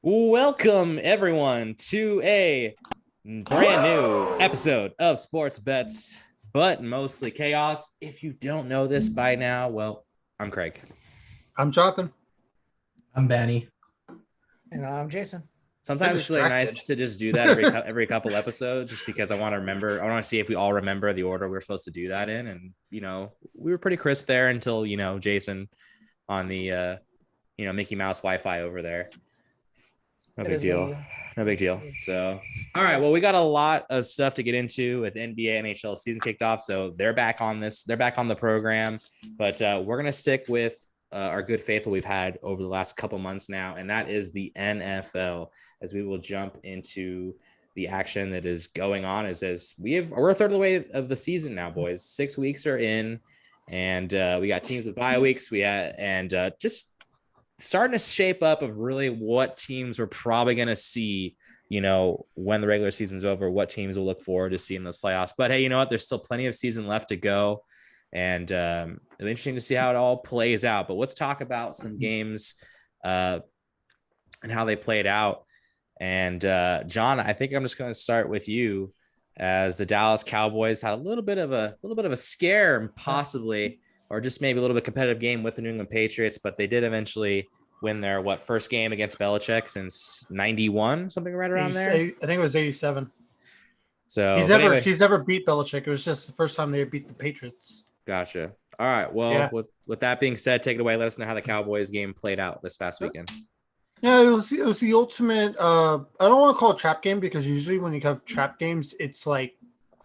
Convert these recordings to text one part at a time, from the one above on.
Welcome, everyone, to a brand new episode of Sports Bets, but mostly chaos. If you don't know this by now, well, I'm Craig. I'm Jonathan. I'm Benny. And I'm Jason. Sometimes it's really nice to just do that every couple episodes, just because I want to remember. I want to see if we all remember the order we're supposed to do that in. And, we were pretty crisp there until, Jason on the, Mickey Mouse Wi-Fi over there. No big deal. No big deal. So, all right. Well, we got a lot of stuff to get into with NBA, NHL season kicked off. So they're back on this. They're back on the program. But we're going to stick with our good faithful we've had over the last couple months now. And that is the NFL, as we will jump into the action that is going on. We're a third of the way of the season now, boys. 6 weeks are in. And we got teams with bye weeks. Just starting to shape up of really what teams we're probably going to see, when the regular season's over, what teams will look forward to seeing those playoffs. But hey, you know what? There's still plenty of season left to go. And it'll be interesting to see how it all plays out. But let's talk about some games and how they played out. And John, I think I'm just going to start with you, as the Dallas Cowboys had a little bit of a scare, possibly, or just maybe a little bit competitive game with the New England Patriots, but they did eventually win their first game against Belichick since 91, something right around there. I think it was 87. So he's never beat Belichick. It was just the first time they beat the Patriots. Gotcha. All right. Well, yeah. With that being said, take it away. Let us know how the Cowboys game played out this past weekend. Yeah, it was the ultimate. I don't want to call it trap game, because usually when you have trap games, it's like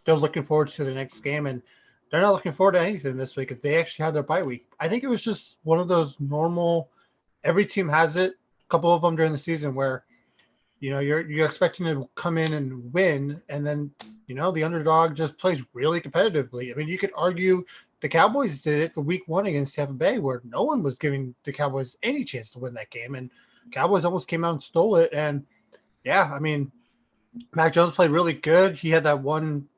they're looking forward to the next game, and they're not looking forward to anything this week if they actually have their bye week. I think it was just one of those normal, every team has it, a couple of them during the season, where, you're expecting to come in and win, and then, the underdog just plays really competitively. I mean, you could argue the Cowboys did it the week one against Tampa Bay, where no one was giving the Cowboys any chance to win that game, and Cowboys almost came out and stole it. And yeah, I mean, Mac Jones played really good. He had that one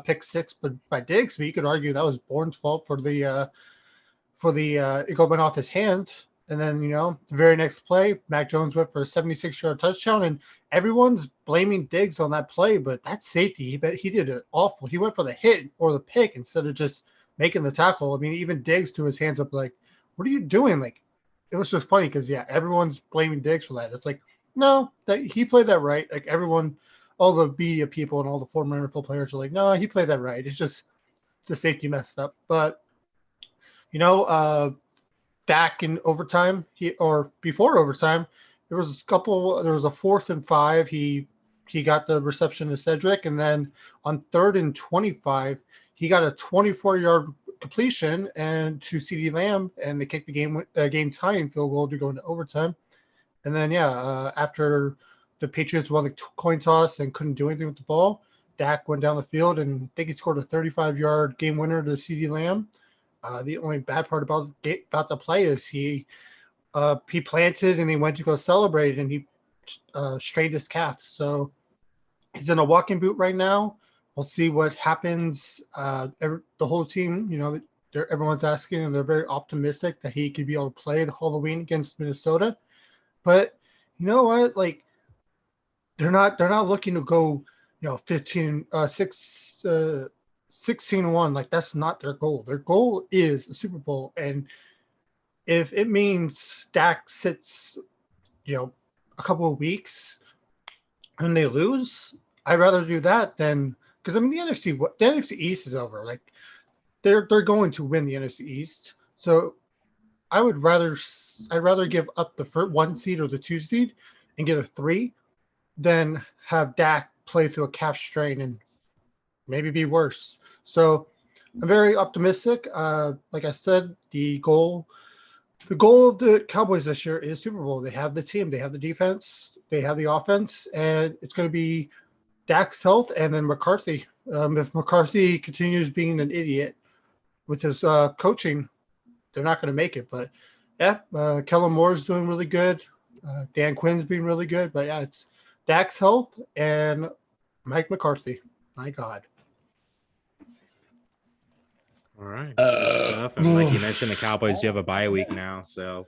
pick six, but by Diggs, but you could argue that was Bourne's fault for the it went off his hands. And then, the very next play, Mac Jones went for a 76-yard touchdown, and everyone's blaming Diggs on that play, but that safety, he did it awful. He went for the hit or the pick instead of just making the tackle. I mean, even Diggs threw his hands up like, what are you doing? Like, it was just funny because, yeah, everyone's blaming Diggs for that. It's like, no, he played that right. Like, everyone, all the media people and all the former NFL players are like, no, he played that right. It's just the safety messed up. But, Dak in overtime, before overtime, there was a 4th and 5. He got the reception to Cedric, and then on 3rd and 25, he got a 24-yard completion and to CeeDee Lamb, and they kicked the game tying field goal to go into overtime. And then, after the Patriots won the coin toss and couldn't do anything with the ball, Dak went down the field, and I think he scored a 35-yard game winner to CeeDee Lamb. The only bad part about the play is he planted and he went to go celebrate, and he strained his calf. So he's in a walking boot right now. We'll see what happens. The whole team, everyone's asking, and they're very optimistic that he could be able to play the Halloween against Minnesota. But you know what? Like, they're not looking to go, 16-1. Like, that's not their goal. Their goal is the Super Bowl. And if it means Dak sits, a couple of weeks and they lose, I'd rather do that than, because I mean, the NFC East is over. Like, they're going to win the NFC East. So I'd rather give up the first 1 seed or the 2 seed and get a 3 than have Dak play through a calf strain and maybe be worse. So I'm very optimistic. Like I said, the goal of the Cowboys this year is Super Bowl. They have the team, they have the defense, they have the offense, and it's going to be Dak's health and then McCarthy. If McCarthy continues being an idiot with his coaching, they're not going to make it. But yeah, Kellen Moore's doing really good. Dan Quinn's being really good. But yeah, it's Dak's health and Mike McCarthy. My God. All right. Good stuff. And like you mentioned, the Cowboys do have a bye week now, so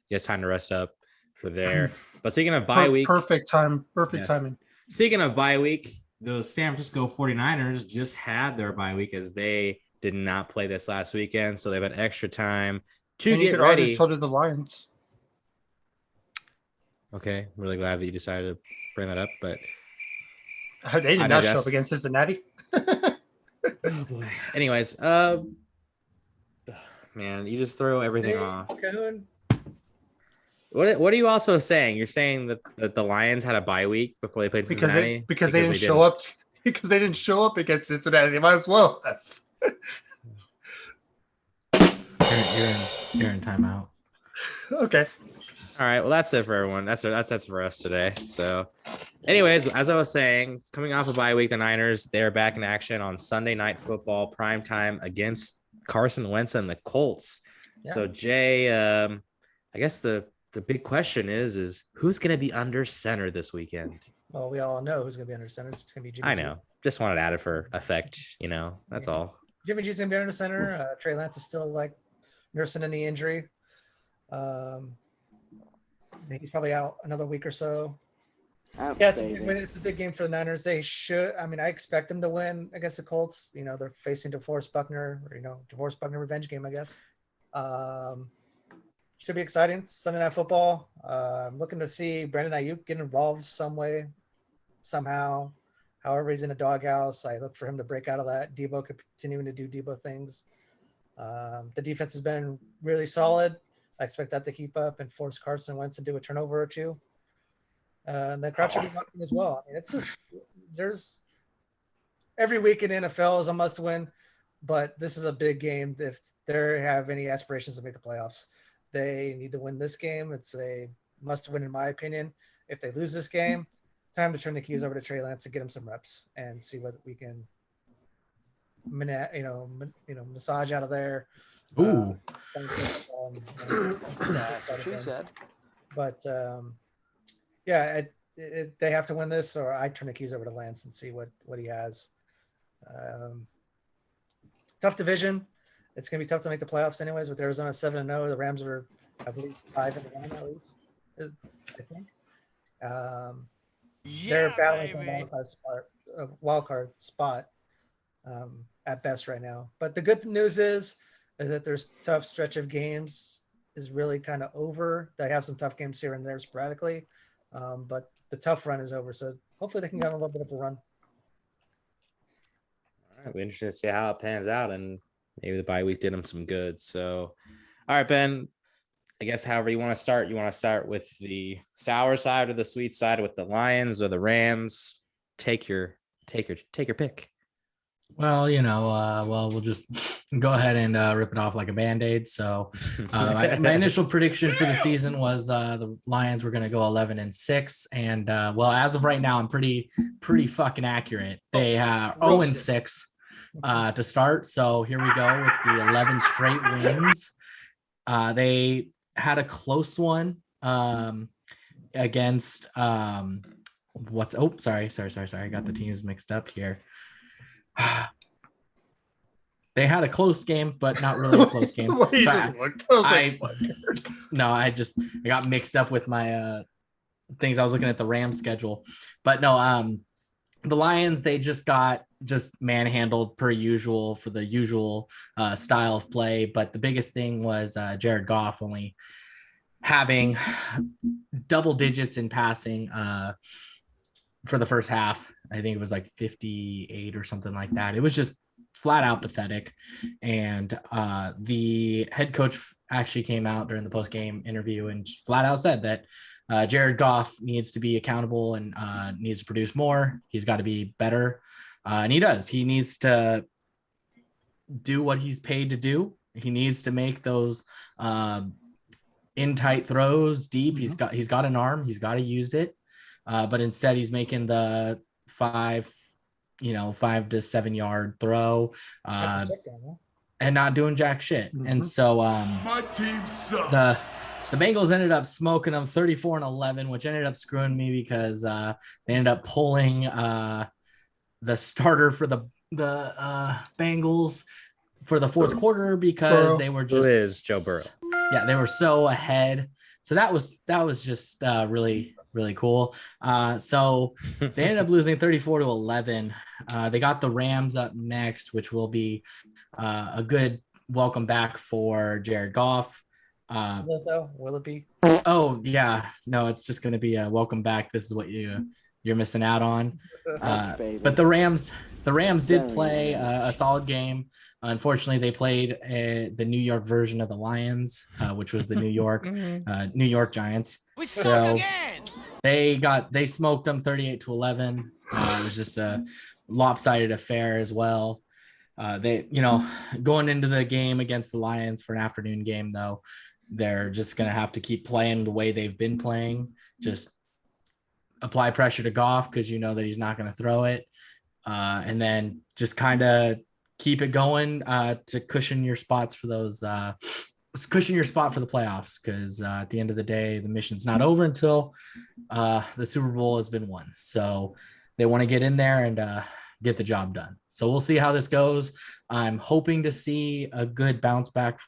it's time to rest up for there. But speaking of bye week, perfect timing. Speaking of bye week, the San Francisco 49ers just had their bye week as they did not play this last weekend, so they've had extra time to get ready. So did the Lions. Okay, I'm really glad that you decided to bring that up, but they did not show up against Cincinnati. Oh boy. Anyways, man, you just throw everything off. Cohoon. What are you also saying? You're saying that the Lions had a bye week before they played Cincinnati because they didn't show up because they didn't show up against Cincinnati. They might as well have. You're in timeout. Okay. All right. Well, that's it for everyone. That's for us today. So, anyways, as I was saying, coming off a bye week, the Niners, they're back in action on Sunday Night Football prime time against Carson Wentz and the Colts. Yeah. So, Jay, I guess the big question is who's going to be under center this weekend? Well, we all know who's going to be under center. It's going to be Jimmy I know. G. Just wanted to add it for effect. That's all. Jimmy G's going to be under center. Trey Lance is still nursing in the injury. He's probably out another week or so. It's a big game for the Niners. They should. I expect them to win against the Colts. They're facing DeForest Buckner, DeForest Buckner revenge game, I guess. Should be exciting. Sunday Night Football. I'm looking to see Brandon Ayuk get involved some way, somehow. However, he's in a doghouse. I look for him to break out of that. Debo continuing to do Debo things. The defense has been really solid. I expect that to keep up and force Carson Wentz to do a turnover or two. And the crowd should be watching as well. It's just there's every week in NFL is a must win, but this is a big game. If they have any aspirations to make the playoffs, they need to win this game. It's a must win, in my opinion. If they lose this game, time to turn the keys over to Trey Lance and get him some reps and see what we can, massage out of there. Ooh. She said. But they have to win this, or I turn the keys over to Lance and see what he has. Tough division. It's going to be tough to make the playoffs anyways. With Arizona 7-0, the Rams are, I believe, 5-1 at least. I think. They're battling for a wild card spot at best right now. But the good news is that there's tough stretch of games is really kind of over. They have some tough games here and there sporadically, but the tough run is over. So hopefully they can get a little bit of a run. All right, we're interested to see how it pans out, and maybe the bye week did them some good. So, all right, Ben, I guess however you want to start. You want to start with the sour side or the sweet side with the Lions or the Rams? Take your pick. Well, we'll just go ahead and rip it off like a Band-Aid. So my initial prediction for the season was the Lions were going to go 11-6. And as of right now, I'm pretty fucking accurate. They have 0-6 to start. So here we go with the 11 straight wins. They had a close one against sorry. I got the teams mixed up here. They had a close game, but not really a close game. I got mixed up with my things. I was looking at the Rams schedule, but no, the Lions, they just got manhandled per usual for the usual style of play. But the biggest thing was Jared Goff only having double digits in passing for the first half. I think it was like 58 or something like that. It was just flat out pathetic. And the head coach actually came out during the post-game interview and flat out said that Jared Goff needs to be accountable and needs to produce more. He's got to be better. And he does. He needs to do what he's paid to do. He needs to make those in tight throws deep. Mm-hmm. He's got an arm. He's got to use it. But instead he's making the 5 to 7 yard throw and not doing jack shit. Mm-hmm. And so my team sucks. The Bengals ended up smoking them 34-11, which ended up screwing me because they ended up pulling the starter for the Bengals for the fourth quarter because they were just Who is Joe Burrow. Yeah, they were so ahead So that was just really, really cool. So they ended up losing 34-11. They got the Rams up next, which will be a good welcome back for Jared Goff. Will it be? Oh yeah, no, it's just going to be a welcome back. This is what you're missing out on. But the Rams did play a solid game. Unfortunately, they played the New York version of the Lions, which was the New York Giants. So they smoked them 38-11. It was just a lopsided affair as well. They, going into the game against the Lions for an afternoon game, though, they're just going to have to keep playing the way they've been playing. Just apply pressure to Goff because you know that he's not going to throw it. And then just kind of keep it going to cushion your spots for those, cushion your spot for the playoffs. Because at the end of the day, the mission's not over until the Super Bowl has been won. So they want to get in there and get the job done. So we'll see how this goes. I'm hoping to see a good bounce back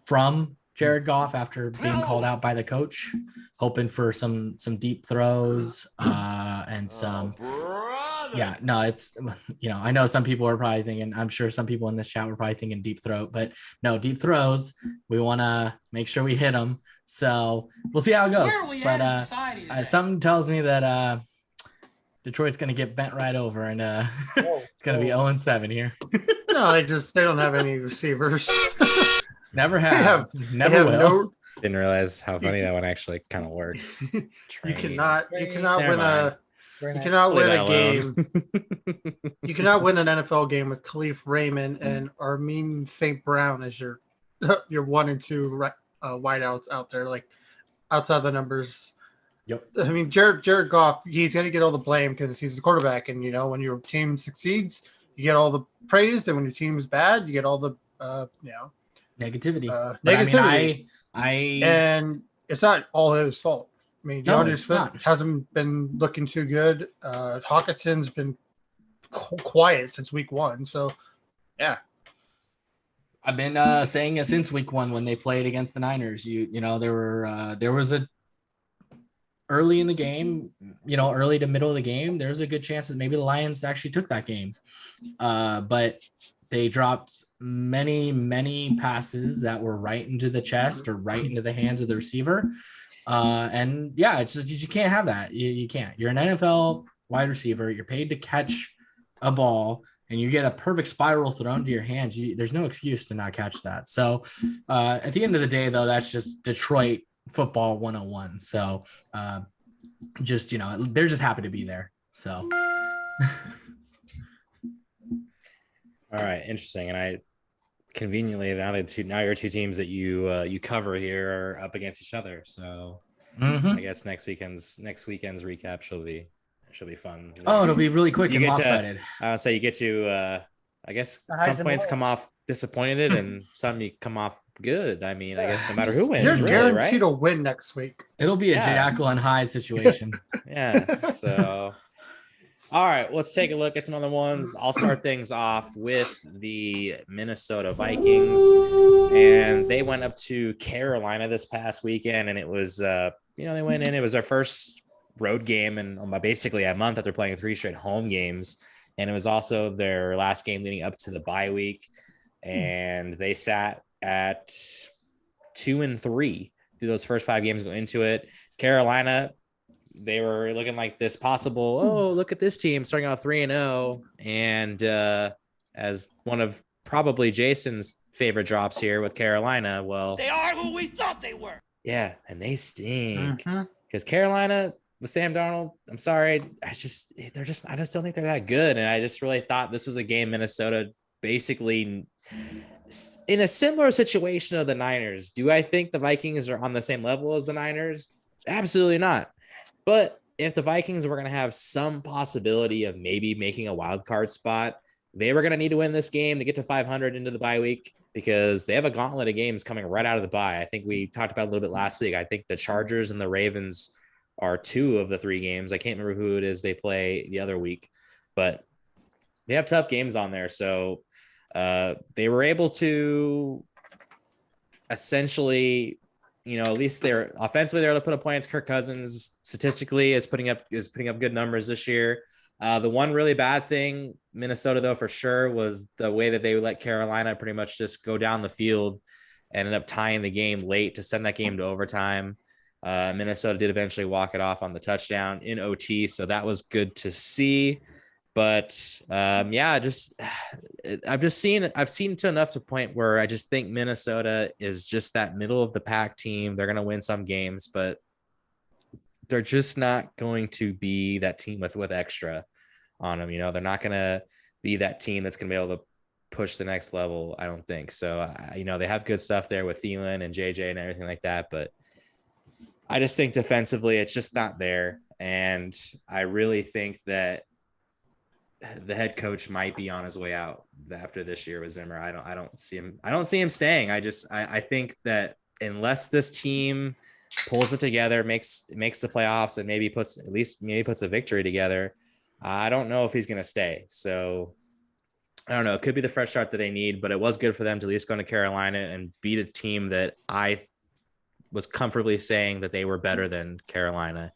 from Jared Goff after being called out by the coach, hoping for some deep throws and some. Yeah, no, it's, I know some people are probably thinking, I'm sure some people in this chat were probably thinking deep throat, but no, deep throws. We want to make sure we hit them. So we'll see how it goes. But something tells me that Detroit's going to get bent right over and it's going to be 0-7 here. No, they don't have any receivers. Never have. Never will. Didn't realize how funny that one actually kind of works. You cannot win a game. You cannot win an NFL game with Khalif Raymond and Armin St. Brown as your 1 and 2 wideouts out there, like outside the numbers. Yep. I mean, Jared Goff, he's going to get all the blame because he's the quarterback, and when your team succeeds, you get all the praise, and when your team is bad, you get all the negativity. Negativity. I and it's not all his fault. I mean, DeAndre Swift hasn't been looking too good. Hawkinson's been quiet since week 1. So, yeah. I've been saying it since week 1 when they played against the Niners. There was a early in the game, early to middle of the game, there's a good chance that maybe the Lions actually took that game. But they dropped many passes that were right into the chest or right into the hands of the receiver. And yeah, it's just, you can't have that. You can't. You're an NFL wide receiver. You're paid to catch a ball and you get a perfect spiral thrown to your hands. There's no excuse to not catch that. So at the end of the day, though, that's just Detroit football 101. So they're just happy to be there. So all right, interesting. And I conveniently now your 2 teams that you cover here are up against each other. So I guess next weekend's recap should be fun. It'll be really quick and lopsided. So you get to I guess some points come off disappointed and some you come off good. I mean, I guess no matter who wins, you're guaranteed to win next week. It'll be a Jekyll and Hyde situation. Yeah. So all right, let's take a look at some other ones. I'll start things off with the Minnesota Vikings, and they went up to Carolina this past weekend, and it was, they went in. It was their first road game in basically a month after playing 3 straight home games, and it was also their last game leading up to the bye week, and they sat at 2-3 through those first 5 games going into it. Carolina, they were looking like this possible, look at this team starting out 3-0. And as one of probably Jason's favorite drops here with Carolina, well, they are who we thought they were. Yeah, and they stink. Because Carolina with Sam Darnold, I'm sorry, I just don't think they're that good. And I just really thought this was a game Minnesota basically in a similar situation of the Niners. Do I think the Vikings are on the same level as the Niners? Absolutely not. But if the Vikings were going to have some possibility of maybe making a wild card spot, they were going to need to win this game to get to 500 into the bye week because they have a gauntlet of games coming right out of the bye. I think we talked about it a little bit last week. I think the Chargers and the Ravens are 2 of the 3 games. I can't remember who it is they play the other week, but they have tough games on there. So they were able to essentially, at least they're offensively they're able to put up points. Kirk Cousins statistically is putting up good numbers this year. The one really bad thing Minnesota though for sure was the way that they let Carolina pretty much just go down the field and ended up tying the game late to send that game to overtime. Minnesota did eventually walk it off on the touchdown in OT, so that was good to see. But I've seen to enough to point where I just think Minnesota is just that middle of the pack team. They're going to win some games, but they're just not going to be that team with extra on them. They're not going to be that team that's going to be able to push the next level. I don't think so. They have good stuff there with Thielen and JJ and everything like that, but I just think defensively, it's just not there. And I really think that the head coach might be on his way out after this year with Zimmer. I don't see him staying. I think that unless this team pulls it together, makes the playoffs, and maybe puts a victory together, I don't know if he's going to stay. So I don't know. It could be the fresh start that they need, but it was good for them to at least go to Carolina and beat a team that I was comfortably saying that they were better than Carolina.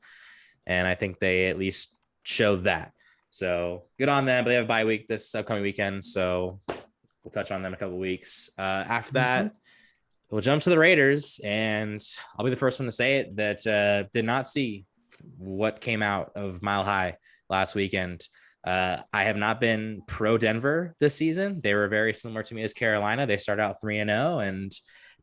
And I think they at least showed that. So good on them, but they have a bye week this upcoming weekend. So we'll touch on them in a couple of weeks. After that, we'll jump to the Raiders, and I'll be the first one to say it that did not see what came out of Mile High last weekend. I have not been pro Denver this season. They were very similar to me as Carolina. They started out 3-0 and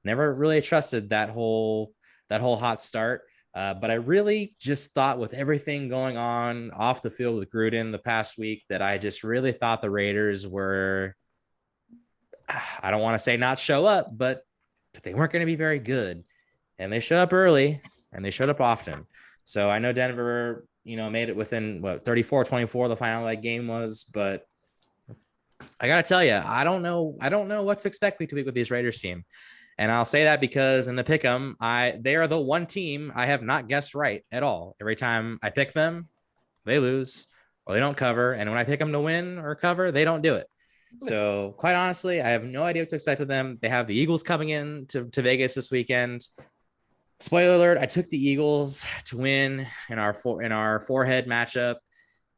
never really trusted that whole hot start. But I really just thought with everything going on off the field with Gruden the past week that I just really thought the Raiders were, I don't want to say not show up, but they weren't going to be very good. And they showed up early and they showed up often. So I know Denver, made it within 34-24, the final of that game was, but I got to tell you, I don't know what to expect week to week with these Raiders team. And I'll say that because in the pick'em, they are the one team I have not guessed right at all. Every time I pick them, they lose or they don't cover. And when I pick them to win or cover, they don't do it. So quite honestly, I have no idea what to expect of them. They have the Eagles coming in to Vegas this weekend. Spoiler alert, I took the Eagles to win in our forehead matchup.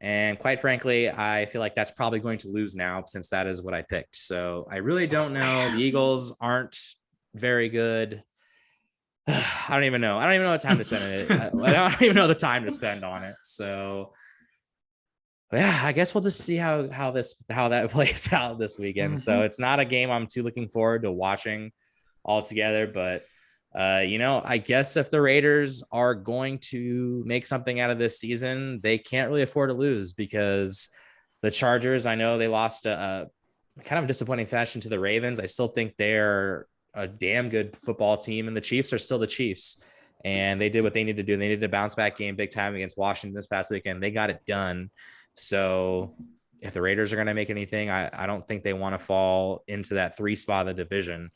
And quite frankly, I feel like that's probably going to lose now since that is what I picked. So I really don't know. The Eagles aren't very good. I don't even know what time to spend it. I don't even know the time to spend on it. So yeah, I guess we'll just see how that plays out this weekend. So it's not a game I'm too looking forward to watching altogether, but I guess if the Raiders are going to make something out of this season, they can't really afford to lose because the Chargers, I know they lost a kind of disappointing fashion to the Ravens. I still think they're a damn good football team, and the Chiefs are still the Chiefs, and they did what they needed to do. They needed a bounce back game big time against Washington this past weekend. They got it done. So if the Raiders are going to make anything, I don't think they want to fall into that 3 spot of the division,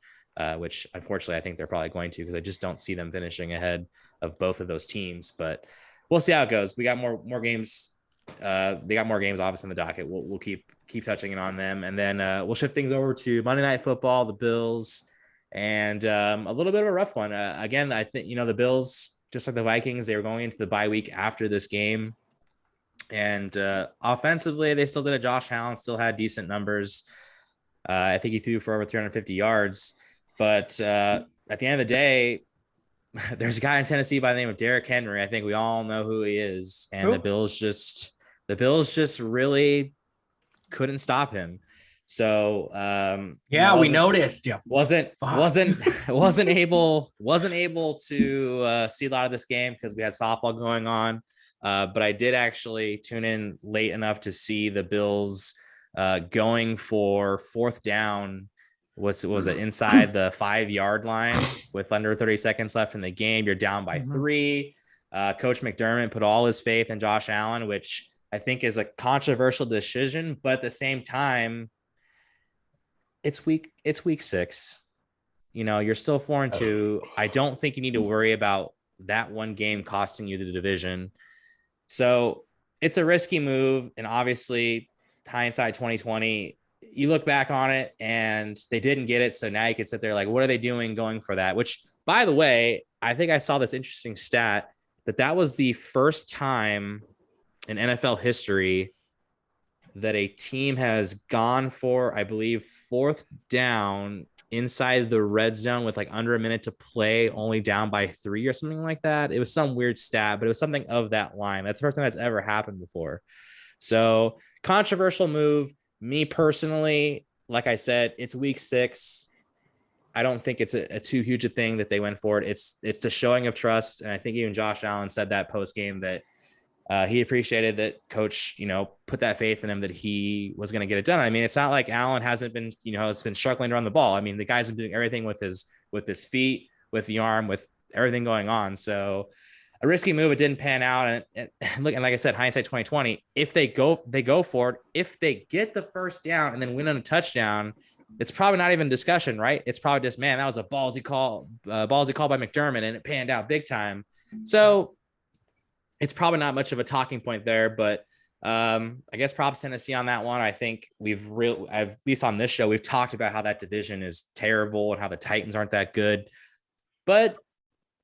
which unfortunately I think they're probably going to, because I just don't see them finishing ahead of both of those teams, but we'll see how it goes. We got more games. They got more games obviously in the docket. We'll keep touching in on them. And then we'll shift things over to Monday Night Football, the Bills, and a little bit of a rough one. Again, I think, the Bills, just like the Vikings, they were going into the bye week after this game. And offensively, they still did it. Josh Allen still had decent numbers. I think he threw for over 350 yards. But at the end of the day, there's a guy in Tennessee by the name of Derrick Henry. I think we all know who he is. And the Bills just really couldn't stop him. So we noticed. Yeah, wasn't able to see a lot of this game because we had softball going on. But I did actually tune in late enough to see the Bills going for 4th down. Was it inside the 5-yard line with under 30 seconds left in the game? You're down by 3. Coach McDermott put all his faith in Josh Allen, which I think is a controversial decision, but at the same time, it's week 6. You're still 4-2. I don't think you need to worry about that one game costing you the division. So it's a risky move. And obviously hindsight 2020, you look back on it and they didn't get it. So now you can sit there like, what are they doing going for that? Which, by the way, I think I saw this interesting stat that was the first time in NFL history that a team has gone for, I believe, 4th down inside the red zone with like under a minute to play, only down by 3 or something like that. It was some weird stat, but it was something of that line. That's the first time that's ever happened before. So controversial move. Me personally, like I said, it's week 6. I don't think it's a too huge a thing that they went for it. It's the showing of trust. And I think even Josh Allen said that post game that he appreciated that coach, put that faith in him that he was going to get it done. I mean, it's not like Allen hasn't been, it's been struggling to run the ball. I mean, the guy's been doing everything with his feet, with the arm, with everything going on. So a risky move. It didn't pan out. And look, and like I said, hindsight 2020, if they go for it, if they get the first down and then win on a touchdown, it's probably not even discussion, right? It's probably just, man, that was a ballsy call by McDermott, and it panned out big time. So it's probably not much of a talking point there, but I guess props Tennessee on that one. I think at least on this show, we've talked about how that division is terrible and how the Titans aren't that good, but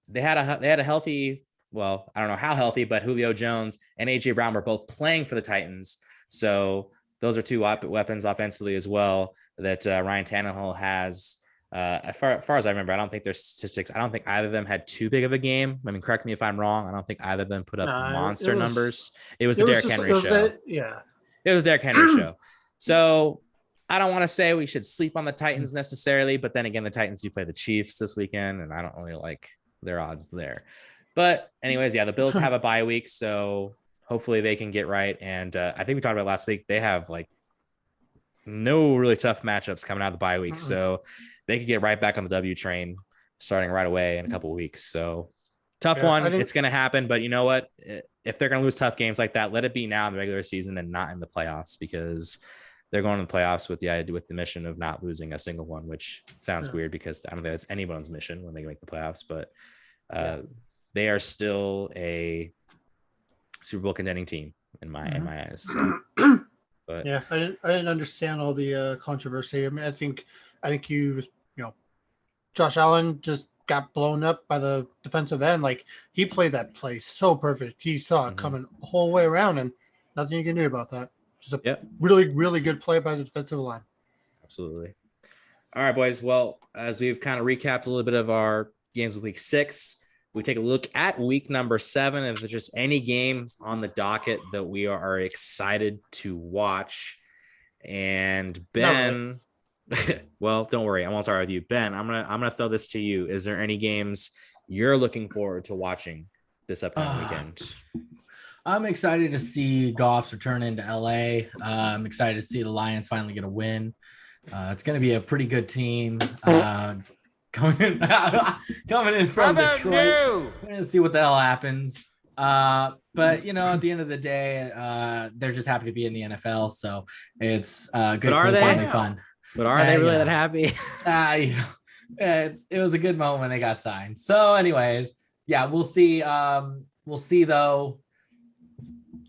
they had a healthy, well, I don't know how healthy, but Julio Jones and AJ Brown were both playing for the Titans. So those are 2 weapons offensively as well that Ryan Tannehill has. As far as I remember, I don't think there's statistics. I don't think either of them had too big of a game. I mean, correct me if I'm wrong. I don't think either of them put up monster numbers. It was the Derrick Henry show. It was Derrick Henry show. So I don't want to say we should sleep on the Titans necessarily, but then again, the Titans do play the Chiefs this weekend, and I don't really like their odds there. But anyways, yeah, the Bills have a bye week, so hopefully they can get right. And I think we talked about last week, they have like no really tough matchups coming out of the bye week. So they could get right back on the W train starting right away in a couple of weeks. So tough one. It's going to happen. But you know what? If they're going to lose tough games like that, let it be now in the regular season and not in the playoffs, because they're going to the playoffs with the mission of not losing a single one, which sounds weird because I don't think that's anyone's mission when they make the playoffs. But they are still a Super Bowl contending team in my eyes. So. But yeah, I didn't understand all the controversy. I mean, I think Josh Allen just got blown up by the defensive end. Like, he played that play so perfect. He saw it coming the whole way around, and nothing you can do about that. Just a really, really good play by the defensive line. Absolutely. All right, boys. Well, as we've kind of recapped a little bit of our games of week 6, we take a look at week number 7. If there's just any games on the docket that we are excited to watch. And Ben, well, don't worry, I won't start with you. Ben, I'm gonna throw this to you. Is there any games you're looking forward to watching this upcoming weekend? I'm excited to see Goff's return into LA. I'm excited to see the Lions finally get a win. It's going to be a pretty good team. Coming in from Detroit. We're going to see what the hell happens. But, at the end of the day, they're just happy to be in the NFL. So it's good. But are they? Finally fun. But are they really that happy? It was a good moment when they got signed. So anyways, we'll see. We'll see, though,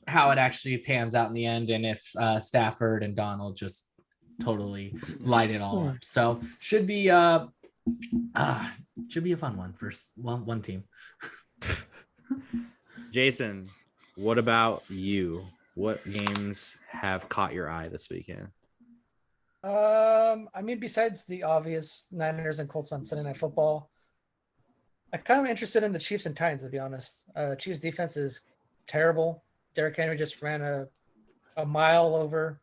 how it actually pans out in the end, and if Stafford and Donald just totally light it all up. So should be a fun one for one team. Jason, what about you? What games have caught your eye this weekend? Besides the obvious Niners and Colts on Sunday Night Football, I'm kind of interested in the Chiefs and Titans, to be honest. Chiefs defense is terrible. Derrick Henry just ran a mile over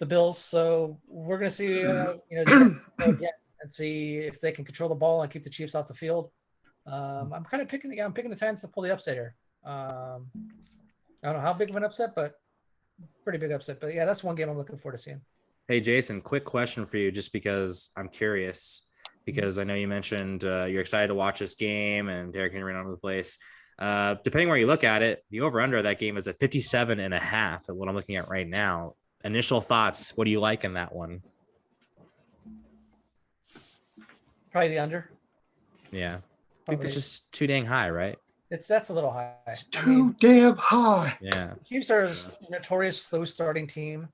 the Bills, so we're going to see again and see if they can control the ball and keep the Chiefs off the field. I'm picking the Titans to pull the upset here. I don't know how big of an upset, but pretty big upset. But yeah, that's one game I'm looking forward to seeing. Hey Jason, quick question for you, just because I'm curious, because I know you mentioned you're excited to watch this game and Derrick Henry ran all over the place. Depending where you look at it, the over-under of that game is at 57.5 at what I'm looking at right now. Initial thoughts, what do you like in that one? Probably the under. Yeah. I think it's just too dang high, right? That's a little high. It's too damn high. Yeah. Chiefs are a notorious slow starting team.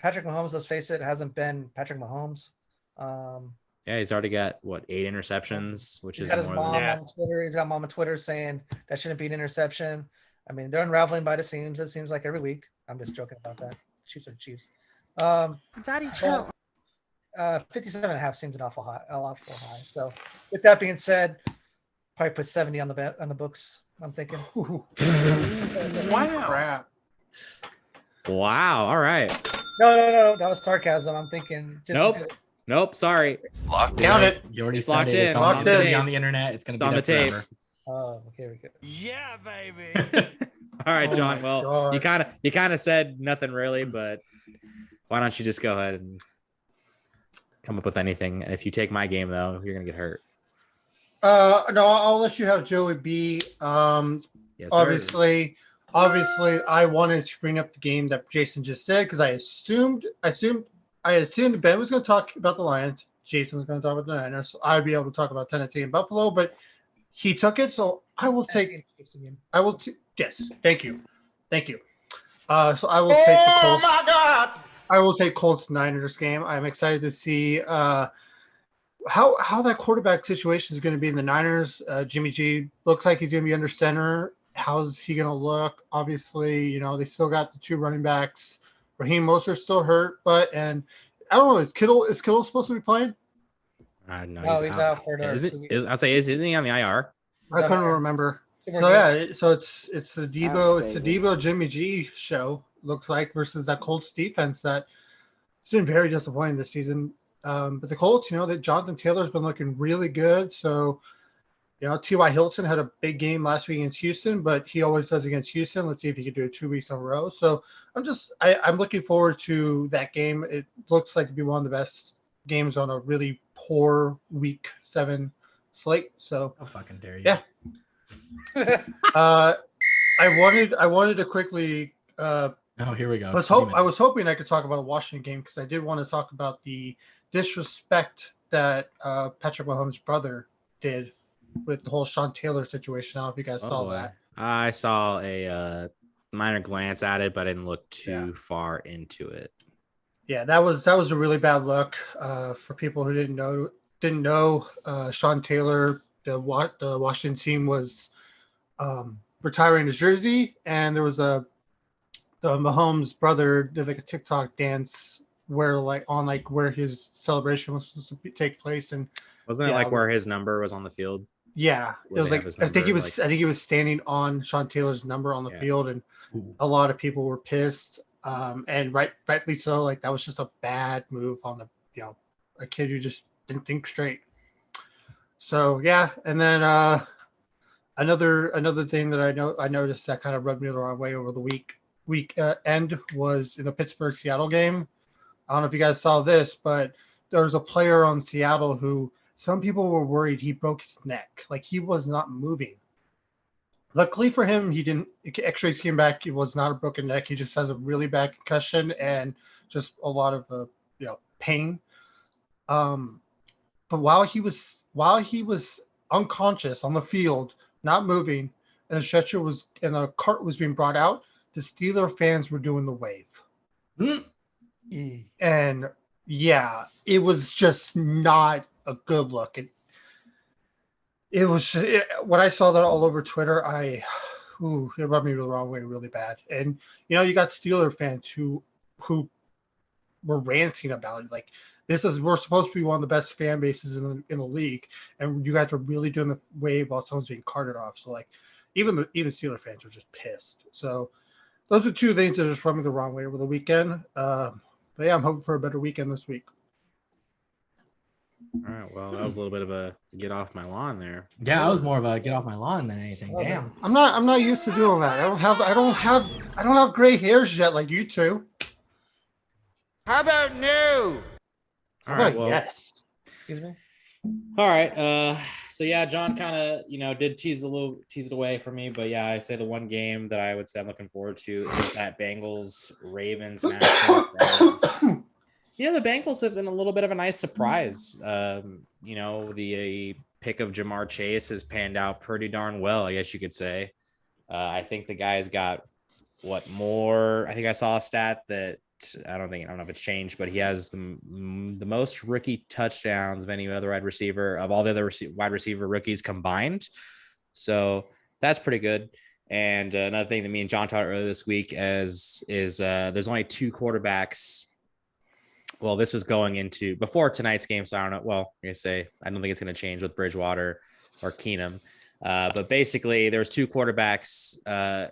Patrick Mahomes, let's face it, hasn't been Patrick Mahomes. Yeah, he's already got 8 interceptions, which He's is got his more mom than on Twitter. He's got mom on Twitter saying that shouldn't be an interception. I mean, they're unraveling by the seams. It seems like every week. I'm just joking about that. Chiefs are Chiefs. Daddy, chill. 57.5 seems an awful high. So, with that being said, probably put 70 on the books. I'm thinking. Wow. Crap. Wow. All right. No. That was sarcasm. I'm thinking. Nope. Sorry. Locked in. Count it. You already It's said locked it. in. It's Locked on, it's gonna be in. on the internet. It's gonna be on there the tape. forever. Oh, okay, we go. Yeah, baby. All right, Oh John. my Well, God. you kind of said nothing really, but why don't you just go ahead and come up with anything? If you take my game though, you're gonna get hurt. No, I'll let you have Joey B. Yes, sir. Obviously, I wanted to bring up the game that Jason just did because I assumed Ben was going to talk about the Lions, Jason was going to talk about the Niners, so I'd be able to talk about Tennessee and Buffalo, but he took it, so I will take. Yes, thank you. So I will take the Colts. Oh my God! I will take Colts Niners game. I'm excited to see how that quarterback situation is going to be in the Niners. Jimmy G looks like he's going to be under center. How's he going to look? Obviously, they still got the 2 running backs. Raheem Mostert's still hurt, and I don't know. Is Kittle supposed to be playing? No, he's out for isn't he on the IR? I couldn't remember. So yeah, so it's the Debo Jimmy G show. Looks like versus that Colts defense that's been very disappointing this season. But the Colts, that Jonathan Taylor's been looking really good. So, T.Y. Hilton had a big game last week against Houston, but he always does against Houston. Let's see if he can do it 2 weeks in a row. So I'm looking forward to that game. It looks like to be one of the best games on a really poor week 7 slate. So How fucking dare you? Yeah. I wanted to quickly. Oh, here we go. I was hoping I could talk about a Washington game because I did want to talk about the disrespect that Patrick Mahomes' brother did with the whole Sean Taylor situation. I don't know if you guys saw that. I saw a minor glance at it, but I didn't look too far into it. Yeah, that was a really bad look for people who didn't know. Sean Taylor, the Washington team was retiring his jersey, and there was the Mahomes brother did like a TikTok dance where where his celebration was supposed to take place, and wasn't it where his number was on the field? Yeah, it was I think he was standing on Sean Taylor's number on the field, and a lot of people were pissed, and rightly so. Like that was just a bad move on a kid who just didn't think straight. So yeah, and then another thing that I noticed that kind of rubbed me the wrong way over the week end was in the Pittsburgh Seattle game. I don't know if you guys saw this, but there was a player on Seattle who some people were worried he broke his neck. Like he was not moving. Luckily for him, he didn't. X-rays came back. It was not a broken neck. He just has a really bad concussion and just a lot of pain. But while he was unconscious on the field, not moving, and a cart was being brought out, the Steeler fans were doing the wave. And yeah, it was just not a good look. It was when I saw that all over Twitter, it rubbed me the wrong way really bad. And you got Steeler fans who were ranting about it, like we're supposed to be one of the best fan bases in the league, and you guys are really doing the wave while someone's being carted off. So like even Steeler fans were just pissed. So those are 2 things that just rubbed me the wrong way over the weekend. But yeah, I'm hoping for a better weekend this week. All right. Well, that was a little bit of a get off my lawn there. Yeah, I was more of a get off my lawn than anything. Damn. I'm not used to doing that. I don't have gray hairs yet like you two. How about no? All right. Well, yes. Excuse me. All right. So yeah, John kind of, did tease it away for me, but yeah, I say the one game that I would say I'm looking forward to is that Bengals Ravens matchup. The Bengals have been a little bit of a nice surprise. The pick of Jamar Chase has panned out pretty darn well, I guess you could say. I think the guy's got I think I saw a stat that I don't know if it's changed, but he has the most rookie touchdowns of any other wide receiver of all the other wide receiver rookies combined. So that's pretty good. And another thing that me and John talked earlier this week is there's only 2 quarterbacks. Well, this was going into before tonight's game, so I don't know. Well, I'm gonna say I don't think it's going to change with Bridgewater or Keenum. But basically, there's 2 quarterbacks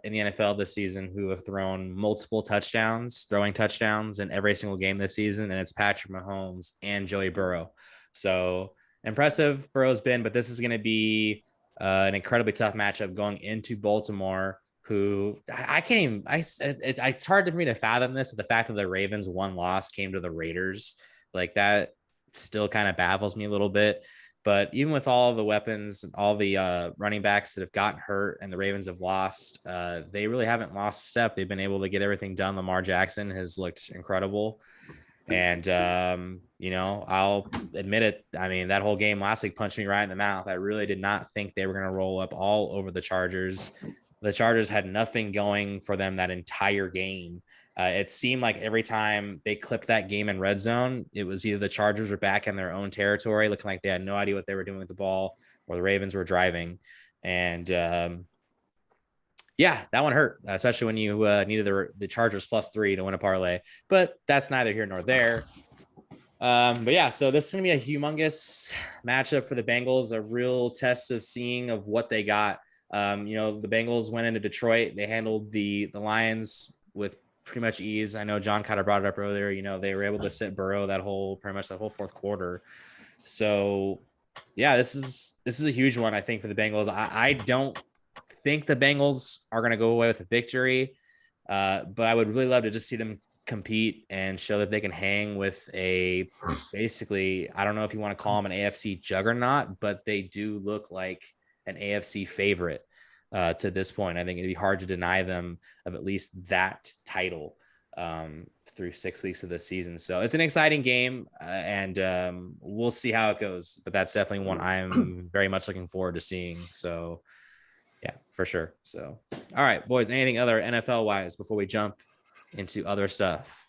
in the NFL this season who have thrown multiple throwing touchdowns in every single game this season, and it's Patrick Mahomes and Joey Burrow. So impressive Burrow's been, but this is going to be an incredibly tough matchup going into Baltimore, who I can't even. It's hard for me to fathom this. The fact that the Ravens' one loss came to the Raiders, like that, still kind of baffles me a little bit. But even with all of the weapons, all the running backs that have gotten hurt and the Ravens have lost, they really haven't lost a step. They've been able to get everything done. Lamar Jackson has looked incredible. And, I'll admit it. I mean, that whole game last week punched me right in the mouth. I really did not think they were going to roll up all over the Chargers. The Chargers had nothing going for them that entire game. It seemed like every time they clipped that game in red zone, it was either the Chargers were back in their own territory, looking like they had no idea what they were doing with the ball, or the Ravens were driving. And that one hurt, especially when you needed the Chargers +3 to win a parlay. But that's neither here nor there. So this is going to be a humongous matchup for the Bengals, a real test of seeing of what they got. The Bengals went into Detroit. They handled the Lions with pretty much ease. I know John kind of brought it up earlier. They were able to sit Burrow pretty much that whole fourth quarter. So yeah, this is a huge one, I think, for the Bengals. I don't think the Bengals are going to go away with a victory, but I would really love to just see them compete and show that they can hang with basically, I don't know if you want to call them an AFC juggernaut, but they do look like an AFC favorite. To this point, I think it'd be hard to deny them of at least that title through 6 weeks of the season. So it's an exciting game, and we'll see how it goes. But that's definitely one I'm very much looking forward to seeing. So, yeah, for sure. So, all right, boys, anything other NFL wise before we jump into other stuff?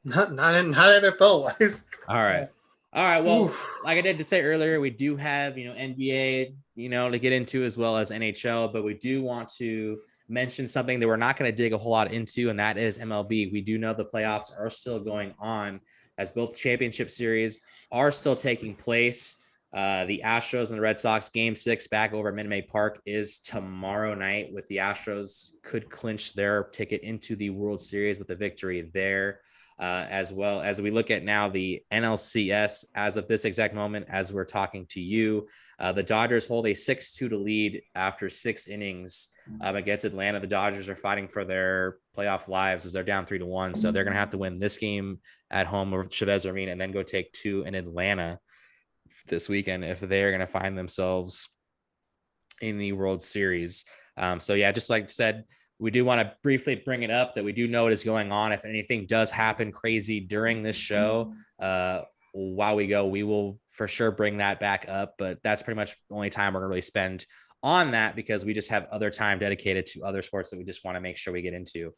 Not NFL wise. All right. All right. Well, like I did to say earlier, we do have, NBA, to get into, as well as NHL, but we do want to mention something that we're not going to dig a whole lot into, and that is MLB. We do know the playoffs are still going on, as both championship series are still taking place. The Astros and the Red Sox Game 6 back over at Minute Maid Park is tomorrow night, with the Astros could clinch their ticket into the World Series with a victory there. As well as we look at now the NLCS as of this exact moment, as we're talking to you, the Dodgers hold a 6-2 lead after 6 innings against Atlanta. The Dodgers are fighting for their playoff lives as they're down 3-1. So they're going to have to win this game at home over Chavez Arena and then go take 2 in Atlanta this weekend if they're going to find themselves in the World Series. Just like I said, we do want to briefly bring it up that we do know what is going on. If anything does happen crazy during this show, while we go, we will for sure bring that back up. But that's pretty much the only time we're going to really spend on that, because we just have other time dedicated to other sports that we just want to make sure we get into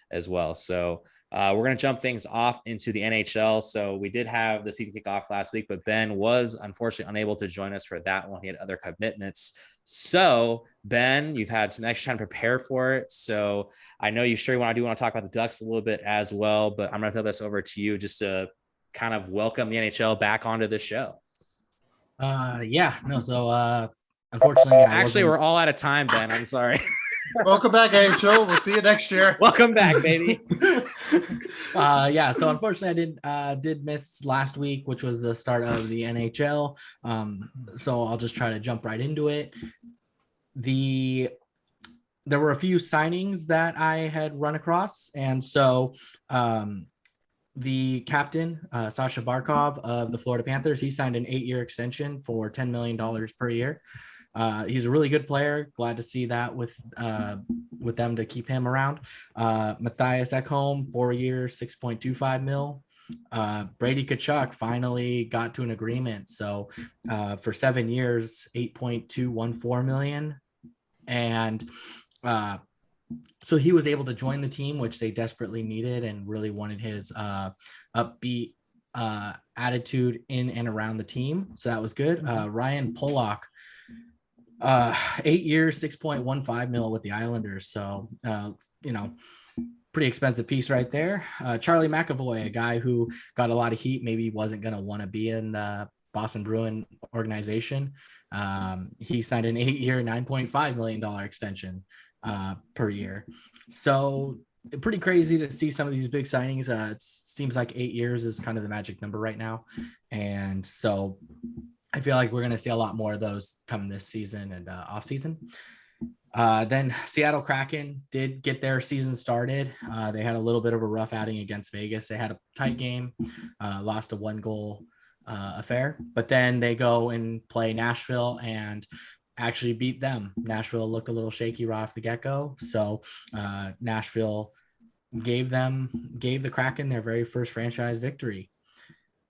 as well. So we're going to jump things off into the NHL. So we did have the season kickoff last week, but Ben was unfortunately unable to join us for that one. He had other commitments. So Ben, you've had some extra time to prepare for it. So I know you want to talk about the Ducks a little bit as well, but I'm going to throw this over to you just to kind of welcome the NHL back onto the show. Unfortunately, we're all out of time, Ben. I'm sorry. Welcome back, NHL. We'll see you next year. Welcome back, baby. So unfortunately I did miss last week, which was the start of the NHL. So I'll just try to jump right into it. There were a few signings that I had run across, and so the captain, Sasha Barkov of the Florida Panthers, he signed an 8-year extension for $10 million per year. He's a really good player. Glad to see that with them to keep him around. Matthias Ekholm, 4 years, $6.25 million. Brady Tkachuk finally got to an agreement. So for 7 years, $8.214 million. And So he was able to join the team, which they desperately needed and really wanted his upbeat attitude in and around the team. So that was good. Ryan Pollock, 8 years, 6.15 mil with the Islanders. So, pretty expensive piece right there. Charlie McAvoy, a guy who got a lot of heat, maybe wasn't going to want to be in the Boston Bruin organization. He signed an 8-year, $9.5 million extension per year. So pretty crazy to see some of these big signings. It seems like 8 years is kind of the magic number right now. And so I feel like we're going to see a lot more of those come this season and off season. Then Seattle Kraken did get their season started. They had a little bit of a rough outing against Vegas. They had a tight game, lost a 1-goal affair, but then they go and play Nashville and actually beat them. Nashville looked a little shaky right off the get-go. So Nashville gave the Kraken their very first franchise victory.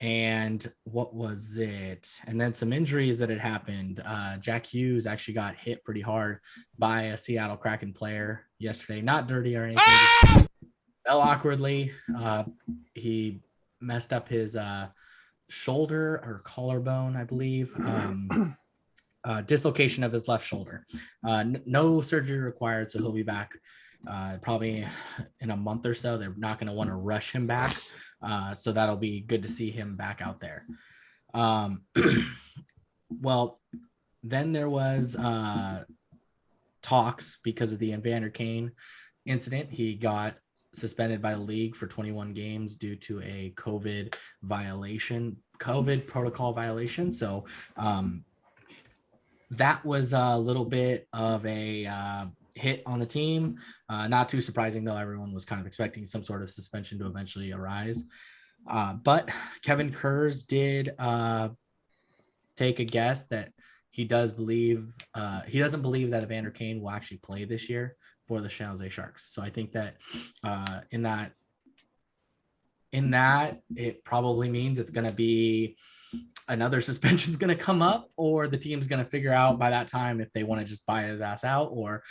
And what was it? And then some injuries that had happened. Jack Hughes actually got hit pretty hard by a Seattle Kraken player yesterday. Not dirty or anything, just fell awkwardly. He messed up his shoulder or collarbone, I believe. Dislocation of his left shoulder. No surgery required, so he'll be back probably in a month or so. They're not going to want to rush him back. So that'll be good to see him back out there. Well, then there was talks because of the Evander Kane incident. He got suspended by the league for 21 games due to a COVID protocol violation. So that was a little bit of a hit on the team. Not too surprising, though. Everyone was kind of expecting some sort of suspension to eventually arise. But Kevin Kurz did take a guess that he doesn't believe that Evander Kane will actually play this year for the San Jose Sharks. So I think that in that it probably means it's going to be another suspension is going to come up, or the team's going to figure out by that time if they want to just buy his ass out or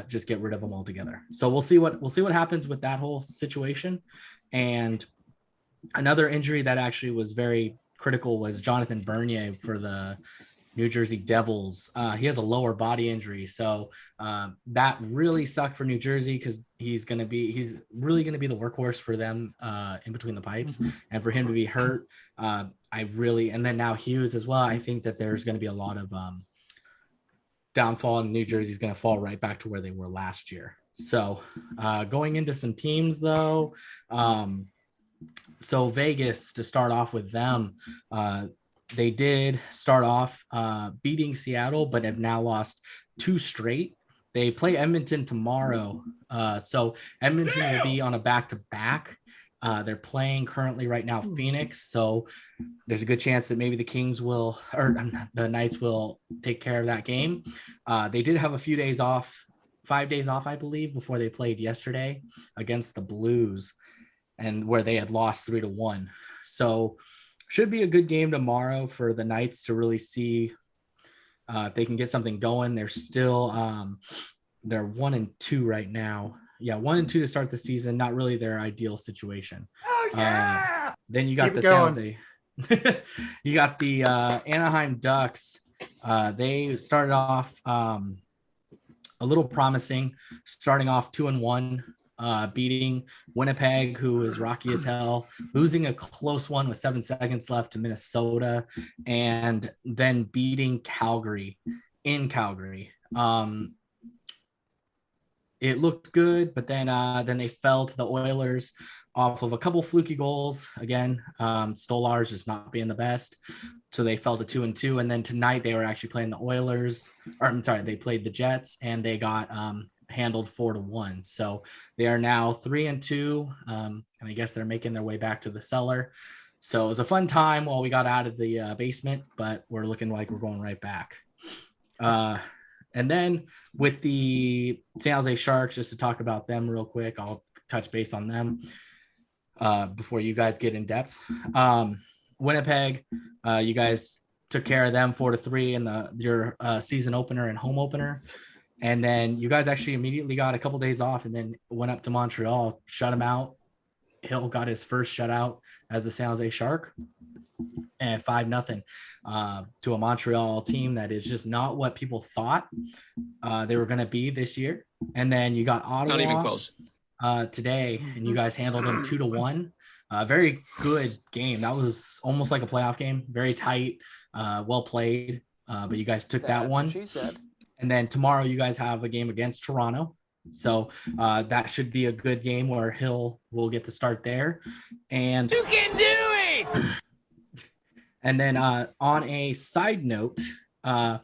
just get rid of him altogether. So we'll see what happens with that whole situation. And another injury that actually was very critical was Jonathan Bernier for the New Jersey Devils. He has a lower body injury, so that really sucked for New Jersey because he's really going to be the workhorse for them in between the pipes. And for him to be hurt, and then now Hughes as well. I think that there's going to be a lot of downfall, and New Jersey's going to fall right back to where they were last year. So going into some teams though, so Vegas, to start off with them, they did start off beating Seattle, but have now lost 2 straight. They play Edmonton tomorrow. So Edmonton will be on a back-to-back. They're playing currently right now Phoenix. So there's a good chance that maybe the Knights will take care of that game. They did have a few days off, 5 days off, I believe, before they played yesterday against the Blues, and where they had lost 3-1. So should be a good game tomorrow for the Knights to really see if they can get something going. They're still they're 1-2 right now. Yeah, 1-2 to start the season. Not really their ideal situation. Oh yeah. Then you got the San Jose. You got the Anaheim Ducks. They started off a little promising, starting off 2-1. Beating Winnipeg, who is rocky as hell, losing a close one with 7 seconds left to Minnesota, and then beating Calgary in Calgary. It looked good, but then they fell to the Oilers off of a couple fluky goals. Again, Stolar's just not being the best. So they fell to 2-2. And then tonight they were actually playing the Oilers, they played the Jets, and they got handled 4-1. So they are now 3-2. And I guess they're making their way back to the cellar. So it was a fun time while we got out of the basement, but we're looking like we're going right back. And then with the San Jose Sharks, just to talk about them real quick, I'll touch base on them before you guys get in depth. Winnipeg, you guys took care of them 4-3 in your season opener and home opener. And then you guys actually immediately got a couple days off and then went up to Montreal, shut him out. Hill got his first shutout as the San Jose Shark, and 5-0 to a Montreal team that is just not what people thought they were going to be this year. And then you got Ottawa, not even close, today, and you guys handled them 2-1. Very good game. That was almost like a playoff game. Very tight, well played. But you guys took that one. She said. And then tomorrow you guys have a game against Toronto. So that should be a good game where Hill will get the start there. And You can do it! and then on a side note, I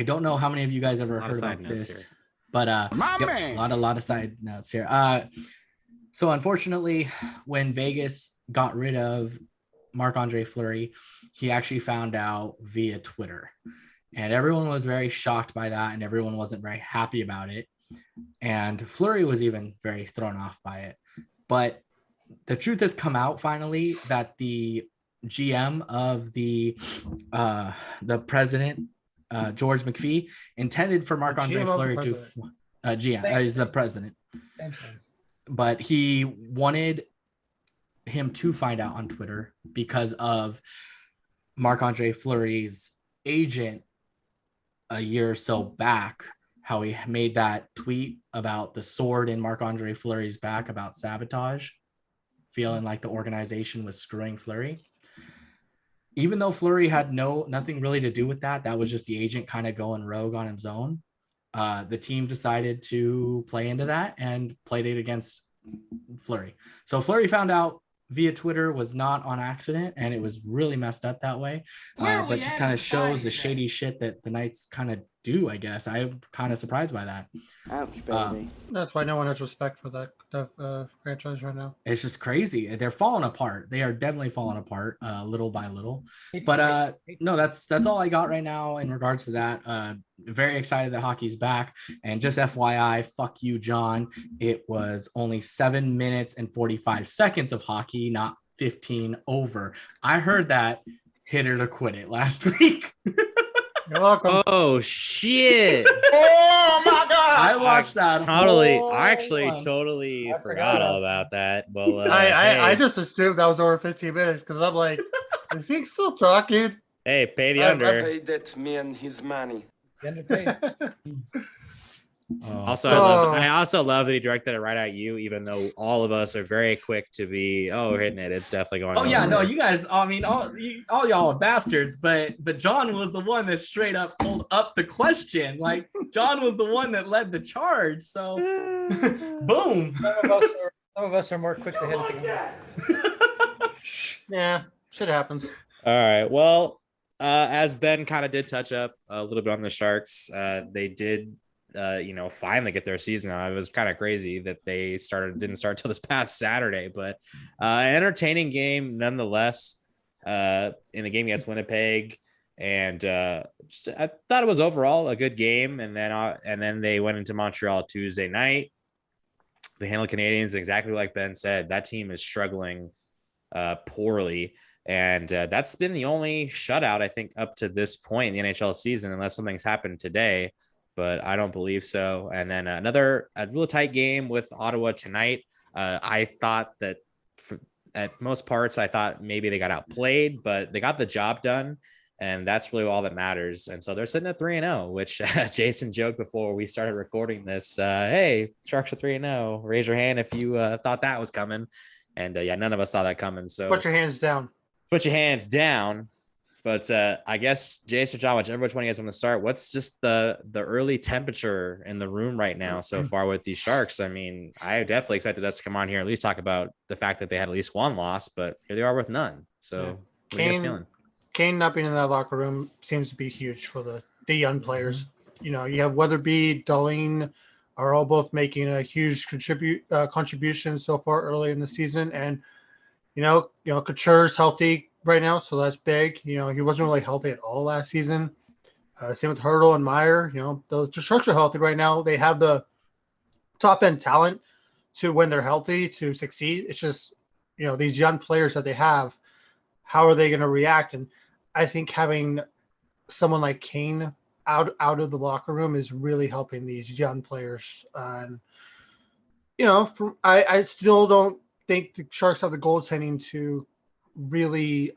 don't know how many of you guys ever heard about this, here. But man. a lot of side notes here. So unfortunately, when Vegas got rid of Marc-Andre Fleury, he actually found out via Twitter. And everyone was very shocked by that, and everyone wasn't very happy about it. And Fleury was even very thrown off by it. But the truth has come out finally that the GM of the president, George McPhee, intended for Marc-Andre Fleury to GM is the president. But he wanted him to find out on Twitter because of Marc-Andre Fleury's agent a year or so back, how he made that tweet about the sword in Marc-Andre Fleury's back about sabotage, feeling like the organization was screwing Fleury. Even though Fleury had nothing really to do with that, that was just the agent kind of going rogue on his own. The team decided to play into that and played it against Fleury. So Fleury found out via Twitter, was not on accident, and it was really messed up that way. But just kind of shows the shady shit that the Knights kind of do, I guess. I'm kind of surprised by that. Ouch, baby. That's why no one has respect for that franchise right now. It's just crazy. They're falling apart. They are definitely falling apart little by little. But no, that's all I got right now in regards to that. Very excited that hockey's back. And just FYI, fuck you, John. It was only 7 minutes and 45 seconds of hockey, not 15 over. I heard that hit it or quit it last week. You're welcome. Oh shit! Oh my god! I watched that. I actually totally forgot all about that. Well, I just assumed that was over 15 minutes because I'm like, is he still talking? Hey, pay the I under. paid that man his money. The under pays. Also, I also love that he directed it right at you, even though all of us are very quick to be, hitting it. It's definitely going. Oh yeah, no, you guys. I mean, all y'all are bastards, but John was the one that straight up pulled up the question. Like John was the one that led the charge. So, boom. Some of us are more quick to hit the Yeah, shit happens. All right. Well, as Ben kind of did touch up a little bit on the Sharks, they did. Finally get their season out. It was kind of crazy that they didn't start till this past Saturday, but an entertaining game nonetheless in the game against Winnipeg. And I thought it was overall a good game. And then they went into Montreal Tuesday night. They handled Canadians exactly like Ben said. That team is struggling poorly. And that's been the only shutout, I think, up to this point in the NHL season, unless something's happened today. But I don't believe so. And then a real tight game with Ottawa tonight. I thought that at most parts, I thought maybe they got outplayed, but they got the job done. And that's really all that matters. And so they're sitting at 3-0, which Jason joked before we started recording this. Hey, Sharks are 3-0. Raise your hand if you thought that was coming. And none of us saw that coming. So put your hands down. Put your hands down. But I guess, Jason, John, which one of you guys want to start? What's just the early temperature in the room right now so far with these Sharks? I mean, I definitely expected us to come on here and at least talk about the fact that they had at least one loss, but here they are with none. So what are you guys feeling? Kane not being in that locker room seems to be huge for the young players. You have Weatherby, Darlene are all both making a huge contribution so far early in the season. And, Couture's healthy right now, so that's big. He wasn't really healthy at all last season. Same with Hurdle and Meyer. The Sharks are healthy right now. They have the top end talent to, when they're healthy, to succeed. It's just these young players that they have, how are they going to react? And I think having someone like Kane out of the locker room is really helping these young players. And I still don't think the Sharks have the goaltending to really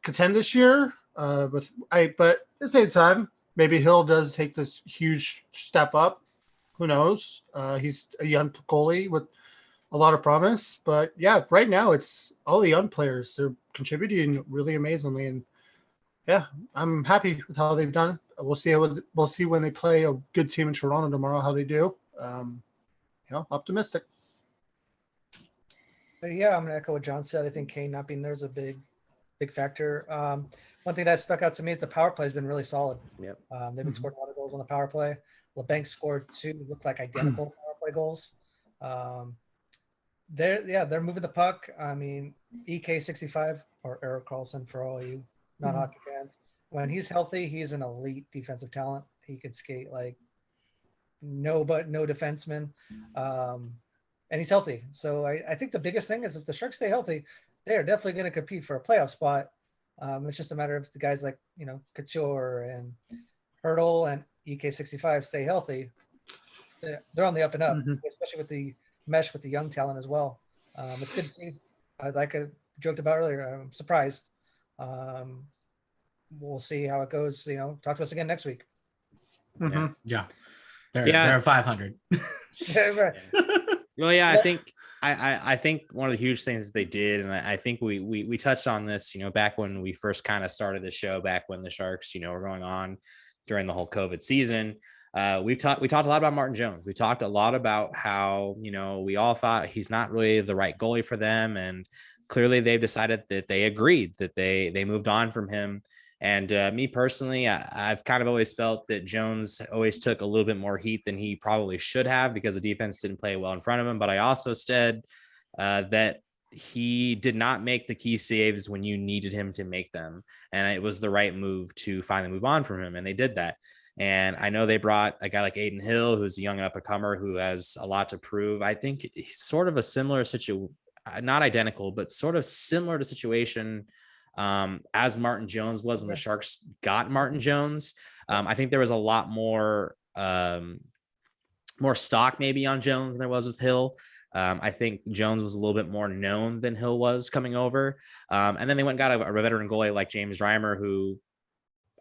contend this year. But at the same time, maybe Hill does take this huge step up. Who knows? He's a young goalie with a lot of promise. But yeah, right now it's all the young players. They're contributing really amazingly, and yeah, I'm happy with how they've done. We'll see when they play a good team in Toronto tomorrow how they do. Optimistic. But yeah, I'm gonna echo what John said. I think Kane not being there is a big factor. One thing that stuck out to me is the power play has been really solid. Yep. They've been scoring a lot of goals on the power play. LeBanc scored 2, looked like identical power play goals. They're moving the puck. I mean, EK65 or Erik Karlsson for all you non-hockey fans. When he's healthy, he's an elite defensive talent. He can skate like no defenseman. And he's healthy. So I think the biggest thing is if the Sharks stay healthy, they are definitely going to compete for a playoff spot. It's just a matter of the guys like, Couture and Hurdle and EK65 stay healthy. They're on the up and up, especially with the mesh with the young talent as well. It's good to see. Like I joked about earlier, I'm surprised. We'll see how it goes. Talk to us again next week. Yeah. They're 500. Right. Well, yeah, I think one of the huge things that they did, and I think we touched on this, back when we first kind of started the show, back when the Sharks, were going on during the whole COVID season. We talked a lot about Martin Jones. We talked a lot about how, we all thought he's not really the right goalie for them. And clearly they've decided that they agreed that they moved on from him. And me personally, I've kind of always felt that Jones always took a little bit more heat than he probably should have because the defense didn't play well in front of him. But I also said that he did not make the key saves when you needed him to make them. And it was the right move to finally move on from him. And they did that. And I know they brought a guy like Aiden Hill, who's a young up-and-comer who has a lot to prove. I think he's sort of a similar situation, not identical, but sort of similar to situation as Martin Jones was when the Sharks got Martin Jones. I think there was a lot more stock maybe on Jones than there was with Hill. I think Jones was a little bit more known than Hill was coming over. And then they went and got a veteran goalie like James Reimer, who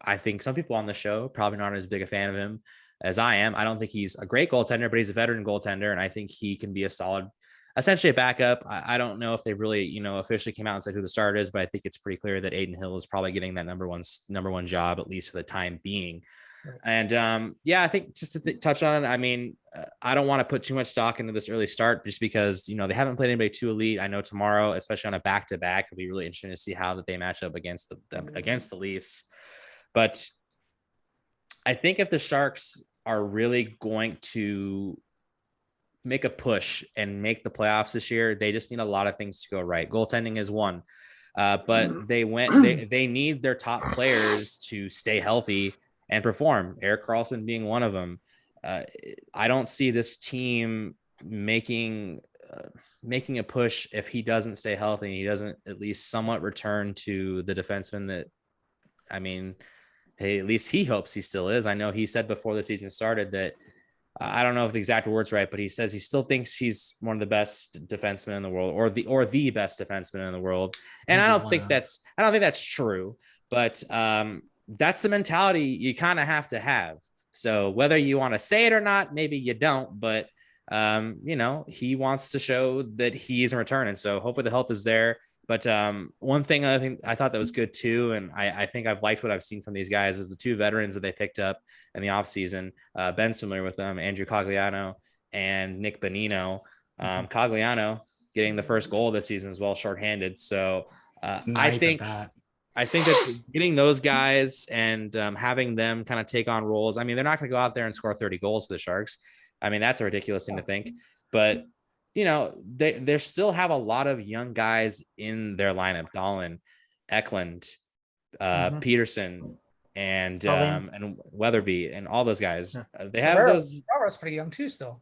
I think some people on the show probably not as big a fan of him as I am. I don't think he's a great goaltender, but he's a veteran goaltender, and I think he can be a solid, essentially a backup. I don't know if they really, officially came out and said who the starter is, but I think it's pretty clear that Aiden Hill is probably getting that number one job, at least for the time being. Right. And I think just to touch on it, I mean, I don't want to put too much stock into this early start just because, they haven't played anybody too elite. I know tomorrow, especially on a back-to-back, it'll be really interesting to see how that they match up against the Leafs. But I think if the Sharks are really going to make a push and make the playoffs this year, they just need a lot of things to go right. Goaltending is one, but they need their top players to stay healthy and perform. Erik Karlsson being one of them. I don't see this team making a push if he doesn't stay healthy and he doesn't at least somewhat return to the defenseman that, I mean, hey, at least he hopes he still is. I know he said before the season started that, I don't know if the exact words right, but he says he still thinks he's one of the best defensemen in the world, or the best defenseman in the world. And I don't think that's true, but that's the mentality you kind of have to have. So whether you want to say it or not, maybe you don't, but he wants to show that he's in return. And so hopefully the health is there. But one thing I thought that was good too, and I think I've liked what I've seen from these guys, is the two veterans that they picked up in the offseason. Ben's familiar with them, Andrew Cogliano and Nick Bonino. Cogliano getting the first goal this season as well, shorthanded. So I think that getting those guys and having them kind of take on roles, I mean, they're not going to go out there and score 30 goals for the Sharks. I mean, that's a ridiculous thing to think. But they still have a lot of young guys in their lineup: Dahlin, Eklund, Peterson, and Weatherby, and all those guys. Yeah. They have those. Ferraro's pretty young too, still.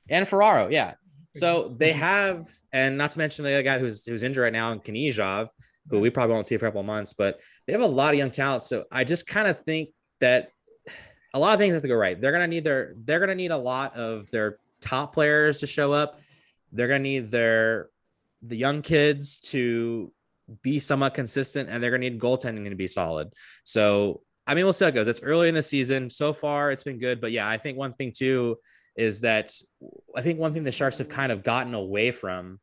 And Ferraro, yeah. So they have, and not to mention the other guy who's injured right now, Knizhov, who we probably won't see for a couple of months. But they have a lot of young talent. So I just kind of think that a lot of things have to go right. They're gonna need a lot of their top players to show up. They're gonna need the young kids to be somewhat consistent, and they're gonna need goaltending to be solid. So I mean, we'll see how it goes. It's early in the season. So far, it's been good. But yeah, I think one thing too is that the Sharks have kind of gotten away from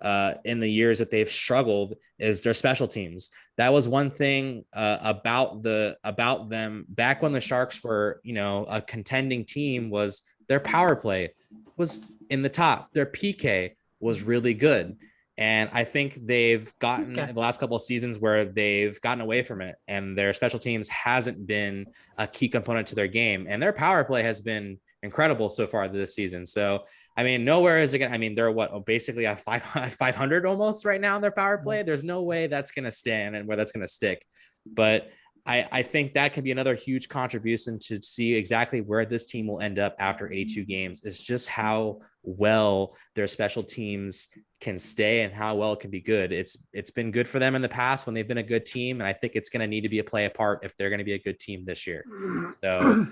in the years that they've struggled is their special teams. That was one thing about them back when the Sharks were, a contending team, was their power play was in the top. Their PK was really good. And I think they've gotten in the last couple of seasons where they've gotten away from it, and their special teams hasn't been a key component to their game. And their power play has been incredible so far this season. So, I mean, nowhere is it going to, I mean, they're basically at 500 almost right now in their power play. There's no way that's going to stand and where that's going to stick. But I think that can be another huge contribution to see exactly where this team will end up after 82 games, is just how well their special teams can stay and how well it can be good. It's been good for them in the past when they've been a good team. And I think it's going to need to be a play apart if they're going to be a good team this year. So,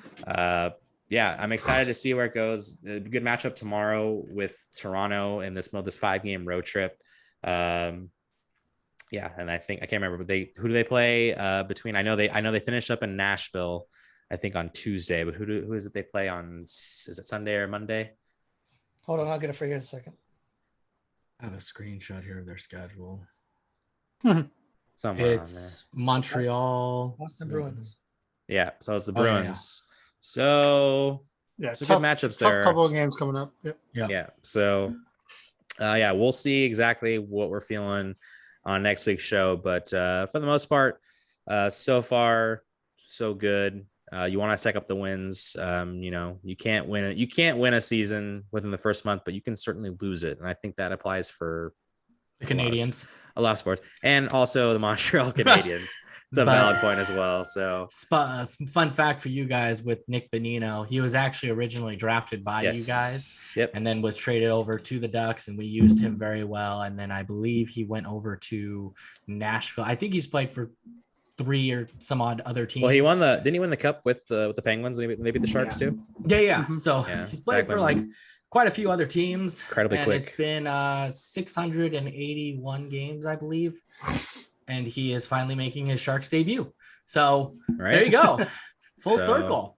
yeah, I'm excited to see where it goes. A good matchup tomorrow with Toronto in this 5-game road trip. Yeah, and I can't remember, but who do they play between? I know they finished up in Nashville, I think on Tuesday, but who is it they play on? Is it Sunday or Monday? Hold on, I'll get it for you in a second. I have a screenshot here of their schedule. Somewhere on there. It's Montreal, Boston Bruins. Yeah, so it's the Bruins. So yeah, good matchups there. Tough couple of games coming up. Yep. Yeah. So we'll see exactly what we're feeling on next week's show, but for the most part, so far so good. You want to stack up the wins. You can't win it. You can't win a season within the first month, but you can certainly lose it, and I think that applies for the Canadians, a lot of sports, and also the Montreal Canadiens. It's a valid point as well. So, some fun fact for you guys with Nick Bonino. He was actually originally drafted by you guys, and then was traded over to the Ducks, and we used him very well. And then I believe he went over to Nashville. I think he's played for 3 or some odd other teams. Well, didn't he win the cup with the Penguins? Maybe the Sharks too. Yeah. So he's played for quite a few other teams. Incredibly quick. It's been 681 games, I believe. And he is finally making his Sharks debut. So there you go. Full circle.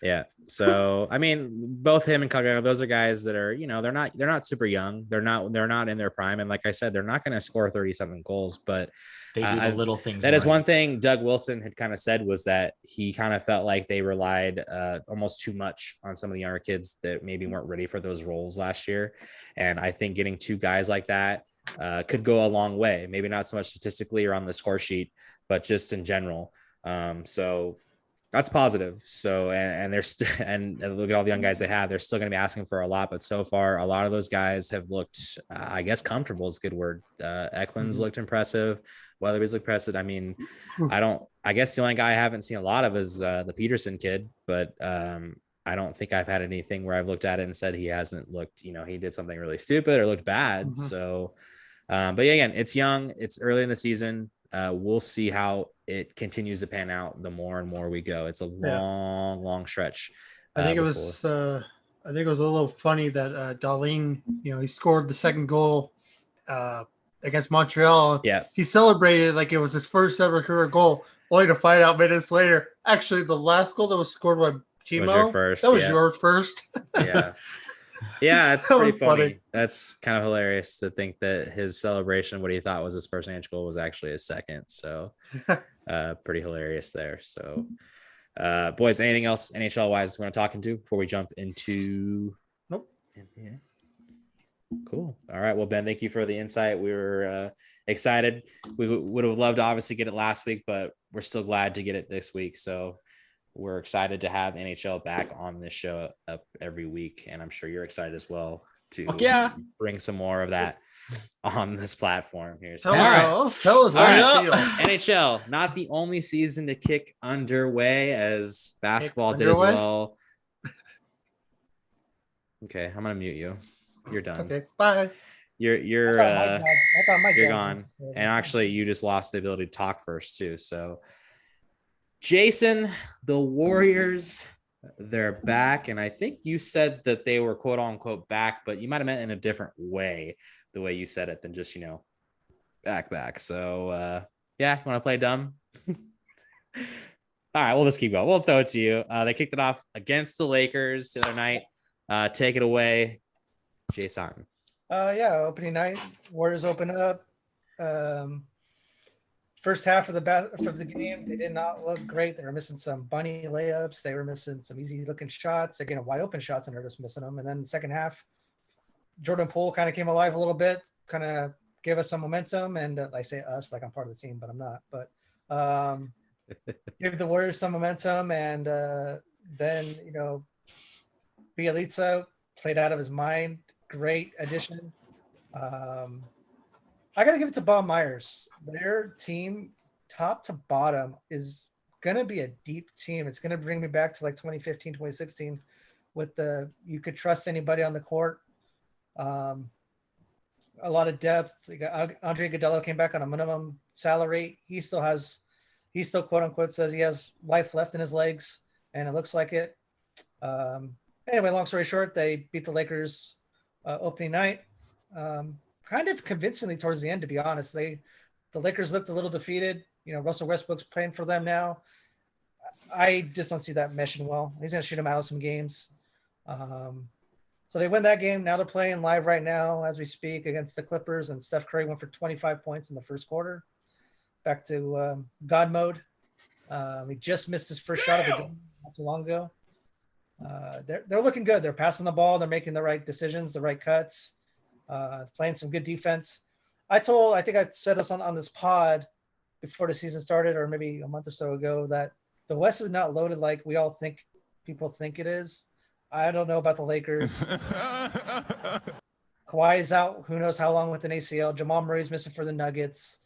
Yeah. So, I mean, both him and Calgary, those are guys that are, they're not super young. They're not in their prime. And like I said, they're not going to score 37 goals, but they do the little things. That is one thing Doug Wilson had kind of said, was that he kind of felt like they relied almost too much on some of the younger kids that maybe weren't ready for those roles last year. And I think getting two guys like that could go a long way. Maybe not so much statistically or on the score sheet, but just in general. So that's positive. So, and they're and look at all the young guys they have, they're still going to be asking for a lot, but so far, a lot of those guys have looked, I guess, comfortable is a good word. Eklund's looked impressive. Weatherby's looked impressive. I mean, I guess the only guy I haven't seen a lot of is the Peterson kid, but I don't think I've had anything where I've looked at it and said he hasn't looked, he did something really stupid or looked bad. So, but yeah, again, it's young, it's early in the season. We'll see how it continues to pan out the more and more we go. It's a long stretch. I think it was a little funny that Darlene, he scored the second goal against Montreal. Yeah. He celebrated like it was his first ever career goal, only to find out minutes later, actually the last goal that was scored by Timo, that was yours first. Yeah. Yeah, it's pretty funny. That's kind of hilarious to think that his celebration, what he thought was his first NHL goal, was actually his second. So pretty hilarious there. So boys, anything else NHL wise we want to talk into before we jump into? Nope. Yeah. Cool. All right. Well, Ben, thank you for the insight. We were excited. We would have loved to obviously get it last week, but we're still glad to get it this week. So we're excited to have NHL back on this show up every week. And I'm sure you're excited as well to bring some more of that on this platform here. So, tell us how you feel. NHL, not the only season to kick underway as basketball did as well. Okay, I'm gonna mute you. You're done. Okay, bye. You're I thought Mike you're gone. And actually, you just lost the ability to talk first too. So, Jason, the Warriors, they're back. And I think you said that they were quote unquote back, but you might have meant in a different way, the way you said it, than just, back. So, yeah, you want to play dumb? All right, we'll just keep going. We'll throw it to you. They kicked it off against the Lakers the other night. Take it away, Jason. Opening night, Warriors open up. First half of the game, they did not look great. They were missing some bunny layups. They were missing some easy looking shots. They're getting wide open shots, and they're just missing them. And then the second half, Jordan Poole kind of came alive a little bit, kind of gave us some momentum. And I say us like I'm part of the team, but I'm not. But give the Warriors some momentum, and then Bielitsa played out of his mind. Great addition. I got to give it to Bob Myers. Their team, top to bottom, is going to be a deep team. It's going to bring me back to like 2015, 2016 with you could trust anybody on the court. A lot of depth. Andre Iguodala came back on a minimum salary. He still quote unquote says he has life left in his legs, and it looks like it. Anyway, long story short, they beat the Lakers opening night. Kind of convincingly towards the end, to be honest. The Lakers looked a little defeated. Russell Westbrook's playing for them now. I just don't see that meshing well. He's going to shoot him out of some games. So they win that game. Now they're playing live right now as we speak against the Clippers, and Steph Curry went for 25 points in the first quarter. Back to God mode. He just missed his first shot of the game not too long ago. They're looking good. They're passing the ball. They're making the right decisions, the right cuts. Playing some good defense. I think I said this on this pod before the season started, or maybe a month or so ago, that the West is not loaded like we all think people think it is. I don't know about the Lakers. Kawhi is out. Who knows how long with an ACL. Jamal Murray's missing for the Nuggets.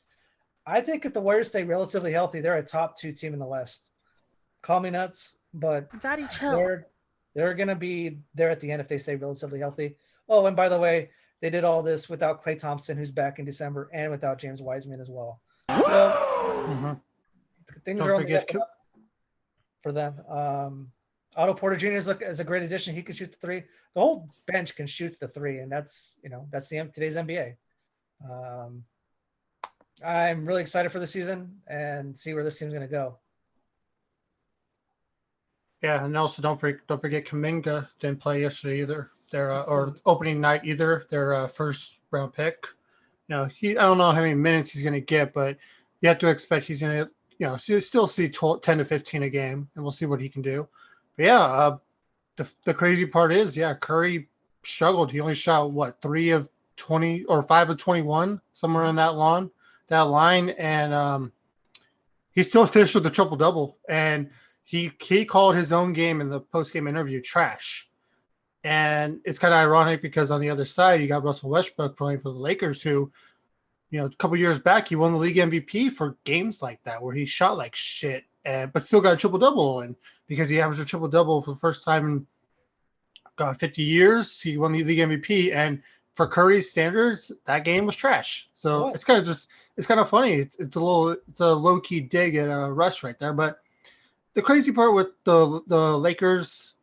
I think if the Warriors stay relatively healthy, they're a top 2 team in the West. Call me nuts, but Daddy, chill. They're going to be there at the end if they stay relatively healthy. Oh, and by the way, they did all this without Klay Thompson, who's back in December, and without James Wiseman as well. So things are on the up for them. Otto Porter Jr. is a great addition. He can shoot the 3. The whole bench can shoot the 3, and that's today's NBA. I'm really excited for the season and see where this team's going to go. Yeah, and also don't forget Kuminga didn't play yesterday either. Or opening night either. Their first round pick. I don't know how many minutes he's going to get, but you have to expect he's going to, still see 10 to 15 a game, and we'll see what he can do. But yeah, the crazy part is, Curry struggled. He only shot 3 of 20 or 5 of 21, somewhere on that line, and he still finished with a triple double. And he called his own game in the post game interview trash. And it's kind of ironic because on the other side, you got Russell Westbrook playing for the Lakers, who, a couple years back, he won the league MVP for games like that, where he shot like shit, but still got a triple-double. And because he averaged a triple-double for the first time in 50 years, he won the league MVP. And for Curry's standards, that game was trash. So it's kind of funny. It's a low-key dig at Russ right there. But the crazy part with the Lakers,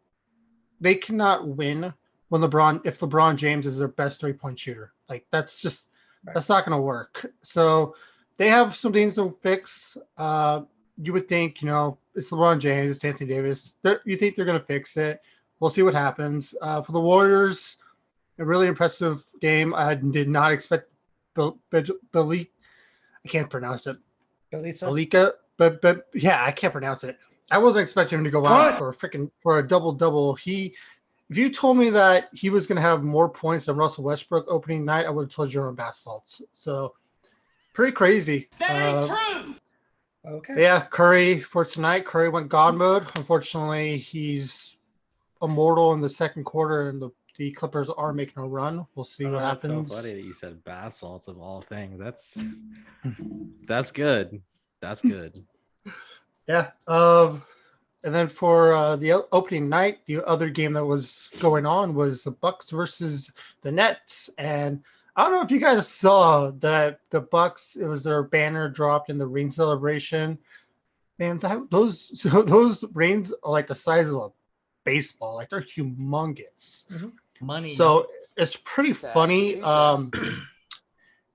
they cannot win if LeBron James is their best 3-point shooter. Like that's not going to work. So they have some things to fix. You would think, it's LeBron James, it's Anthony Davis. You think they're going to fix it. We'll see what happens. For the Warriors, a really impressive game. I did not expect I can't pronounce it. Belika, but yeah, I can't pronounce it. I wasn't expecting him to go out for a double-double. If you told me that he was going to have more points than Russell Westbrook opening night, I would have told you on bath salts. So pretty crazy. That ain't true. Okay. Yeah, Curry for tonight. Curry went God mode. Unfortunately, he's immortal in the second quarter, and the Clippers are making a run. We'll see what happens. That's so funny that you said bath salts of all things. That's good. That's good. Yeah. And then for the opening night, the other game that was going on was the Bucks versus the Nets. And I don't know if you guys saw that the Bucks, it was their banner dropped in the ring celebration. Man, those brains are like the size of a baseball. Like they're humongous. Money. So it's pretty That's what funny. she said.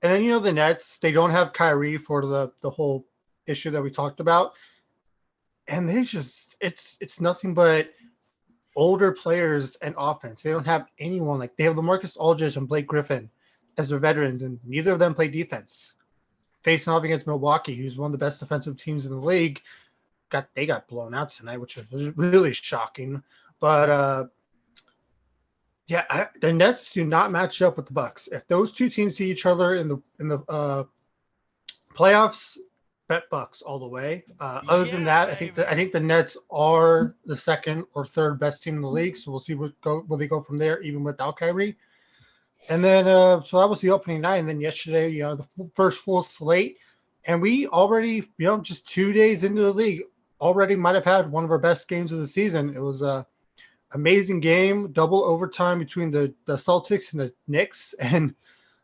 And then the Nets, they don't have Kyrie for the whole issue that we talked about, and they just it's nothing but older players and offense. They don't have anyone like they have LaMarcus Aldridge and Blake Griffin as their veterans, and neither of them play defense. Facing off against Milwaukee, who's one of the best defensive teams in the league, they got blown out tonight, which was really shocking. But the Nets do not match up with the Bucks. If those two teams see each other in the playoffs, bet Bucks all the way. Other than that, I think the Nets are the second or third best team in the league. So we'll see where they go from there, even without Kyrie. And then so that was the opening night. And then yesterday, the first full slate, and we already, just 2 days into the league, already might have had one of our best games of the season. It was a amazing game, double overtime between the Celtics and the Knicks, and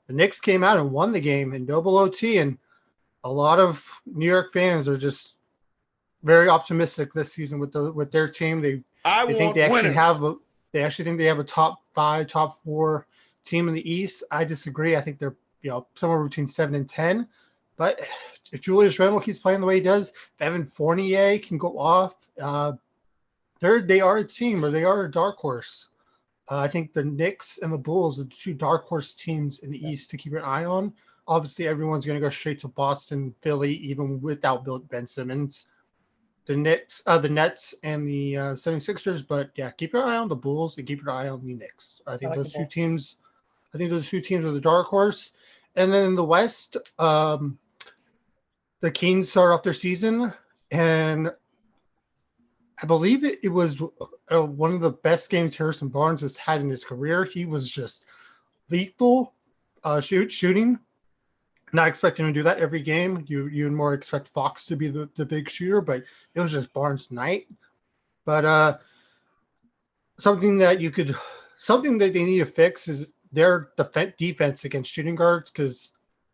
the Knicks came out and won the game in double OT. And a lot of New York fans are just very optimistic this season with their team. They think they actually think they have a top 5, top 4 team in the East. I disagree. I think they're somewhere between 7 and 10. But if Julius Randle keeps playing the way he does, if Evan Fournier can go off, they are a team, or they are a dark horse. I think the Knicks and the Bulls are the 2 dark horse teams in the East to keep an eye on. Obviously, everyone's going to go straight to Boston, Philly, even without Ben Simmons. The Nets and the 76ers, but yeah, keep your eye on the Bulls and keep your eye on the Knicks. I think those two teams are the dark horse. And then in the West, the Kings start off their season, and I believe it was one of the best games Harrison Barnes has had in his career. He was just lethal shooting. Not expecting to do that every game. You'd more expect Fox to be the big shooter, but it was just Barnes' night. But something that they need to fix is their defense against shooting guards, because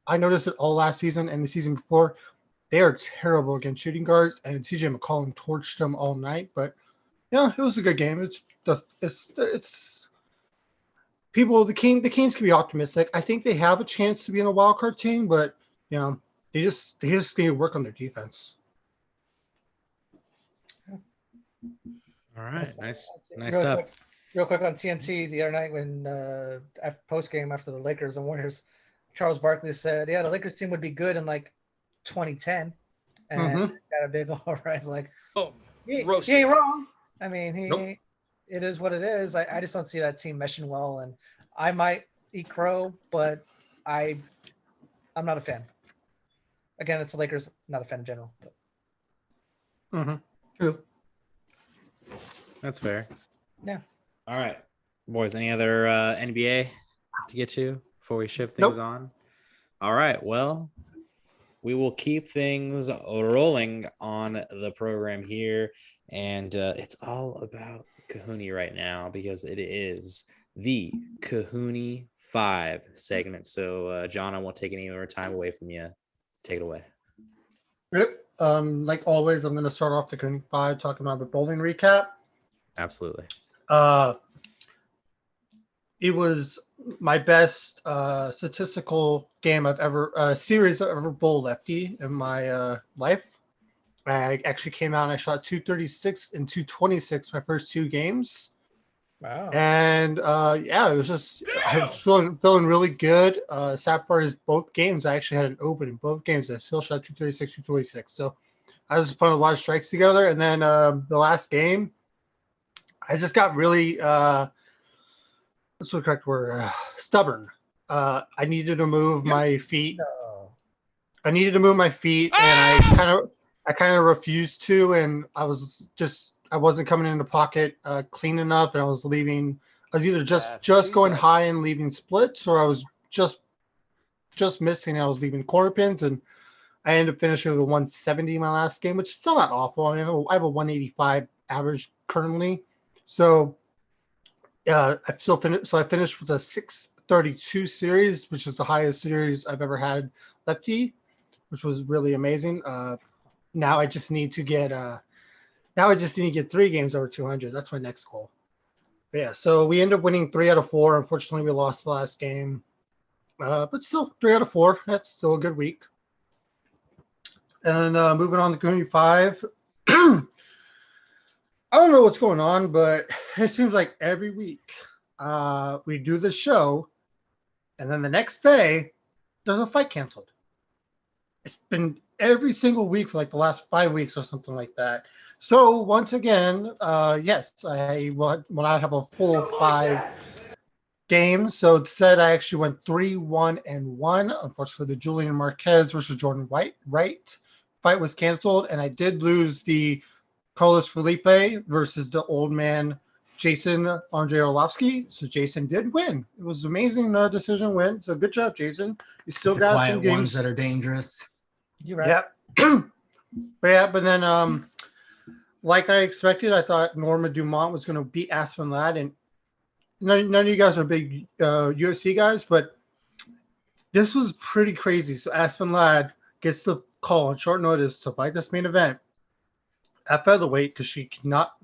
I noticed it all last season and the season before. They are terrible against shooting guards, and CJ McCollum torched them all night. But it was a good game. It's people. The Kings can be optimistic. I think they have a chance to be in a wild card team, but they just need to work on their defense. All right, nice Real stuff. Real quick on TNT the other night when post game after the Lakers and Warriors, Charles Barkley said, "Yeah, the Lakers team would be good in like 2010," and got a big all rise. Like, he ain't wrong. I mean, it is what it is. I just don't see that team meshing well, and I might eat crow, but I'm not a fan. Again, it's the Lakers, not a fan in general. But. True. That's fair. Yeah. All right, boys. Any other NBA to get to before we shift things on? All right. Well, we will keep things rolling on the program here, and it's all about Cohooney right now because it is the Cohooney 5 segment. So, John, I won't take any more time away from you. Take it away. Yep. Like always, I'm going to start off the Cohooney 5 talking about the bowling recap. Absolutely. It was my best statistical game series I've ever bowled lefty in my life. I actually came out and I shot 236 and 226 my first 2 games. Wow. And it was just I was feeling really good. Sad part is both games I actually had an open in both games. I still shot 236, 226. So I was putting a lot of strikes together. And then the last game, I just got really what's the correct word? Stubborn. I needed to move my feet. No. I needed to move my feet, and I kind of refused to, and I wasn't coming in the pocket clean enough, and I was either just going high and leaving splits, or I was just missing. I was leaving corner pins, and I ended up finishing with a 170 my last game, which is still not awful. I mean, I have a 185 average currently, so I finished with a 632 series, which is the highest series I've ever had lefty, which was really amazing. now I just need to get 3 games over 200. That's my next goal. But yeah, so we ended up winning 3 out of 4. Unfortunately, we lost the last game. But still 3 out of 4. That's still a good week. And moving on to Cohooney 5. I don't know what's going on, but it seems like every week we do the show, and then the next day there's a fight canceled. It's been every single week for like the last 5 weeks or something like that. So once again, yes, I will not have a full 5 games. So instead, I actually went 3-1-1. Unfortunately, the Julian Marquez versus Jordan Wright fight was canceled, and I did lose the Carlos Felipe versus the old man Jason Andre Orlovsky. So Jason did win. It was an amazing decision win. So good job, Jason. You still got quiet some games ones that are dangerous. You're right. But then like I expected, I thought Norma Dumont was going to beat Aspen Ladd, and none of you guys are big UFC guys, but this was pretty crazy. So Aspen Ladd gets the call on short notice to fight this main event at featherweight because she cannot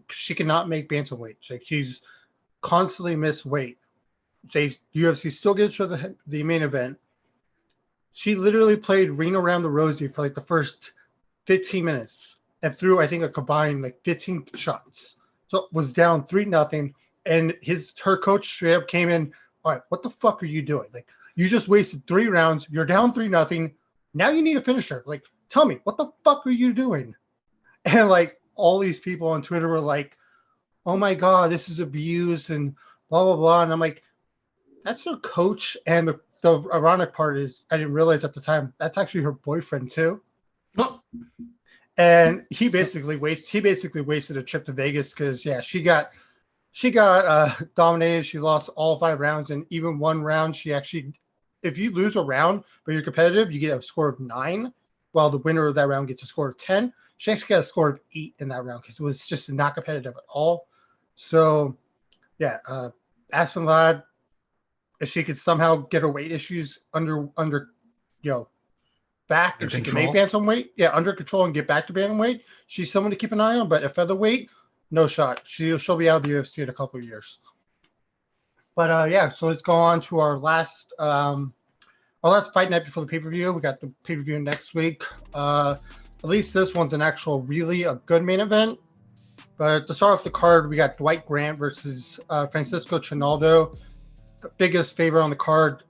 make bantamweight. Like, she's constantly missed weight. UFC still gives her the main event. She literally played Ring Around the Rosie for like the first 15 minutes and threw, I think, a combined like 15 shots. So it was down 3-0. And her coach straight up came in, all right, what the fuck are you doing? Like, you just wasted 3 rounds. You're down 3-0. Now you need a finisher. Like, tell me, what the fuck are you doing? And like all these people on Twitter were like, oh my God, this is abuse and blah, blah, blah. And I'm like, that's her coach. And the ironic part is I didn't realize at the time that's actually her boyfriend too. Oh. And he basically wasted a trip to Vegas because she got dominated. She lost all 5 rounds, and even 1 round she actually, if you lose a round but you're competitive, you get a score of 9, while the winner of that round gets a score of 10. She actually got a score of 8 in that round because it was just not competitive at all. So yeah, Aspen Ladd, if she could somehow get her weight issues under back, if she can make bantamweight, under control and get back to bantamweight, she's someone to keep an eye on. But at featherweight, no shot. She'll be out of the UFC in a couple of years. But so let's go on to our last fight night before the pay-per-view. We got the pay-per-view next week. At least this one's an actual really a good main event. But to start off the card, we got Dwight Grant versus Francisco Trinaldo. The biggest favorite on the card,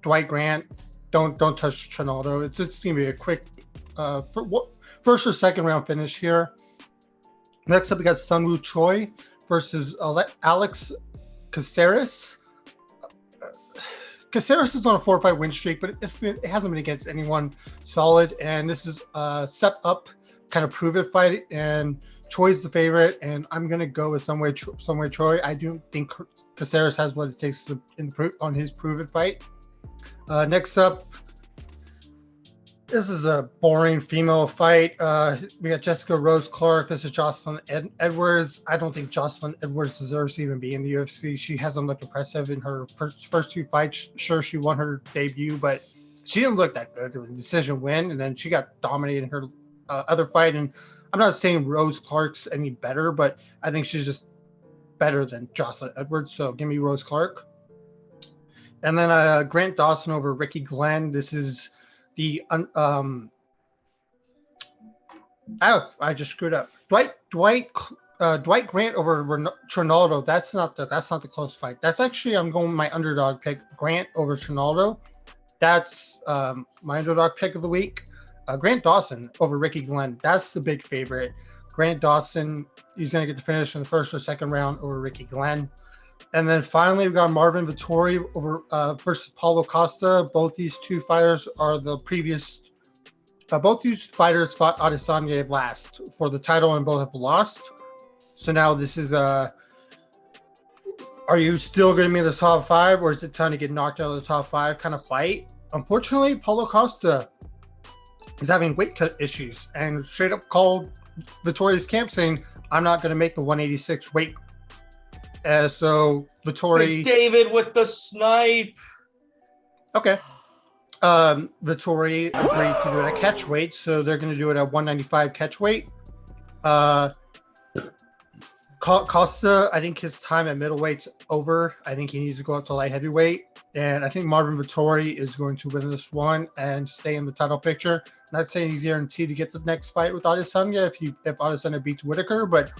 Dwight Grant. Don't touch Trinaldo. It's just gonna be a quick first or second round finish here. Next up, we got Sunwoo Choi versus Alex Caceres. Caceres is on a 4-fight win streak, but it hasn't been against anyone solid. And this is a step up, kind of prove it fight. And Choi's the favorite, and I'm gonna go with some way Choi. I do think Caceres has what it takes to improve on his prove it fight. Next up, this is a boring female fight. We got Jessica Rose Clark. This is Jocelyn Edwards. I don't think Jocelyn Edwards deserves to even be in the UFC. She hasn't looked impressive in her first 2 fights. Sure, she won her debut, but she didn't look that good. It was a decision win, and then she got dominated in her other fight. And I'm not saying Rose Clark's any better, but I think she's just better than Jocelyn Edwards. So give me Rose Clark. And then Grant Dawson over Ricky Glenn. This is the I just screwed up. Dwight Grant over Trinaldo. That's not the close fight. That's actually, I'm going with my underdog pick, Grant over Trinaldo. That's my underdog pick of the week. Grant Dawson over Ricky Glenn. That's the big favorite. Grant Dawson, he's going to get the finish in the first or second round over Ricky Glenn. And then finally, we've got Marvin Vettori over versus Paulo Costa. Both these two fighters are the previous. Both these fighters fought Adesanya last for the title, and both have lost. So now this is are you still going to be in the top 5, or is it time to get knocked out of the top 5 kind of fight? Unfortunately, Paulo Costa is having weight cut issues and straight up called Vettori's camp saying, "I'm not going to make the 186 weight." So Vettori, David with the snipe. Okay. Vittori agreed to do it at catch weight, so they're going to do it at 195 catch weight. Costa, I think his time at middleweight's over. I think he needs to go up to light heavyweight. And I think Marvin Vittori is going to win this one and stay in the title picture. Not saying he's guaranteed to get the next fight with Adesanya if Adesanya beats Whitaker, but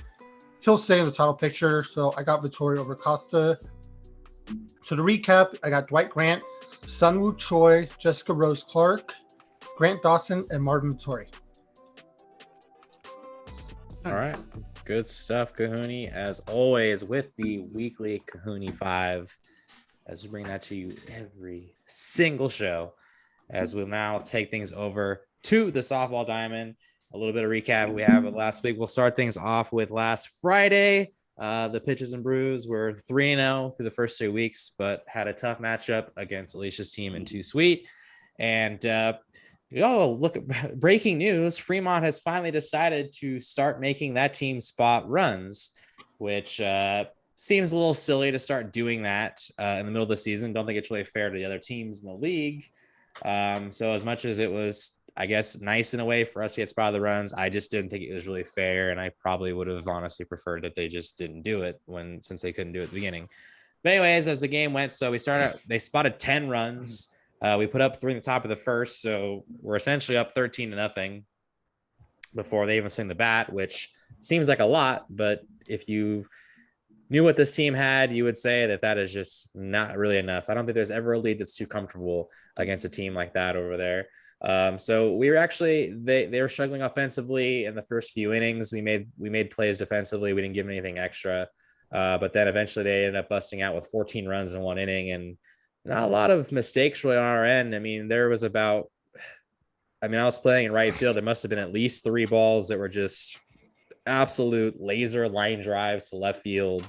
he'll stay in the title picture. So I got Vittori over Costa. So to recap, I got Dwight Grant, Sunwoo Choi, Jessica Rose Clark, Grant Dawson, and Marvin Vittori. All right. Good stuff, Cohooney, as always, with the weekly Cohooney 5, as we bring that to you every single show, as we'll now take things over to the softball diamond. A little bit of recap we have last week. We'll start things off with last Friday. The Pitches and Brews were 3-0 through the first 3 weeks, but had a tough matchup against Alicia's team in Too Sweet. And look, breaking news, Fremont has finally decided to start making that team spot runs, which seems a little silly to start doing that in the middle of the season. Don't think it's really fair to the other teams in the league. So as much as it was, I guess, nice in a way for us to get spot of the runs, I just didn't think it was really fair, and I probably would have honestly preferred that they just didn't do it since they couldn't do it at the beginning. But anyways, as the game went, so they spotted 10 runs. We put up 3 in the top of the first, so we're essentially up 13-0 before they even swing the bat, which seems like a lot, but if you knew what this team had, you would say that is just not really enough. I don't think there's ever a lead that's too comfortable against a team like that over there. So we were actually they were struggling offensively in the first few innings. We made plays defensively. We didn't give them anything extra, but then eventually they ended up busting out with 14 runs in 1 inning, and not a lot of mistakes really on our end. I mean, I was playing in right field. There must have been at least 3 balls that were just absolute laser line drives to left field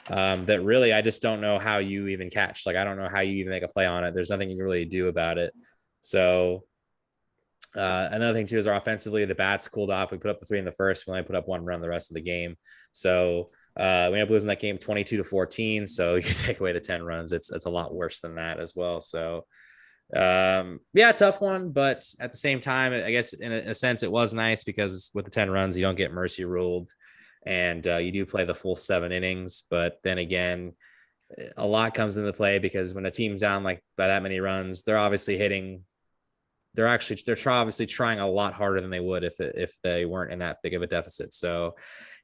that really I just don't know how you even catch. Like, I don't know how you even make a play on it. There's nothing you can really do about it. So another thing too is our offensively, the bats cooled off. We put up the 3 in the first. We only put up 1 run the rest of the game. So we ended up losing that game 22-14. So you take away the 10 runs, it's a lot worse than that as well. So tough one, but at the same time, I guess in a sense it was nice because with the 10 runs, you don't get mercy ruled, and you do play the full 7 innings. But then again, a lot comes into play because when a team's down like by that many runs, they're obviously trying a lot harder than they would if they weren't in that big of a deficit. So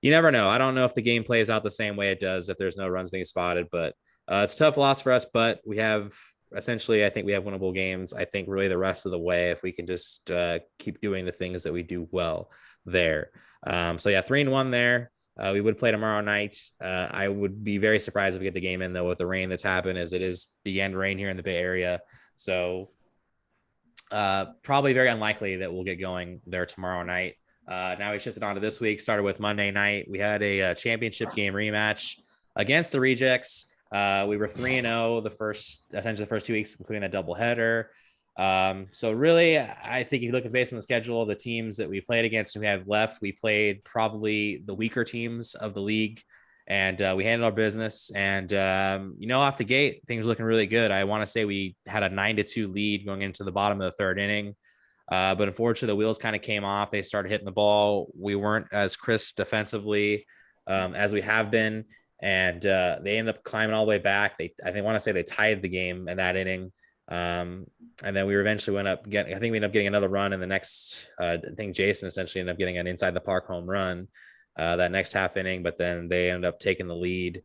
you never know. I don't know if the game plays out the same way it does if there's no runs being spotted, but it's a tough loss for us. But we have essentially, I think we have winnable games. I think really the rest of the way, if we can just keep doing the things that we do well there. 3-1 there. We would play tomorrow night. I would be very surprised if we get the game in though with the rain that's happened, as it is began to rain here in the Bay Area. So probably very unlikely that we'll get going there tomorrow night. Now we shifted on to this week, started with Monday night. We had a championship game rematch against the Rejects. We were 3-0 the first 2 weeks, including that doubleheader. So really, I think if you look at based on the schedule, the teams that we played against and we have left, we played probably the weaker teams of the league, and we handled our business. And off the gate, things were looking really good. I want to say we had a 9-2 lead going into the bottom of the 3rd inning. But unfortunately, the wheels kind of came off. They started hitting the ball. We weren't as crisp defensively as we have been. And they ended up climbing all the way back. I want to say they tied the game in that inning. And then we eventually we ended up getting another run in the next, I think Jason essentially ended up getting an inside the park home run that next half inning, but then they ended up taking the lead,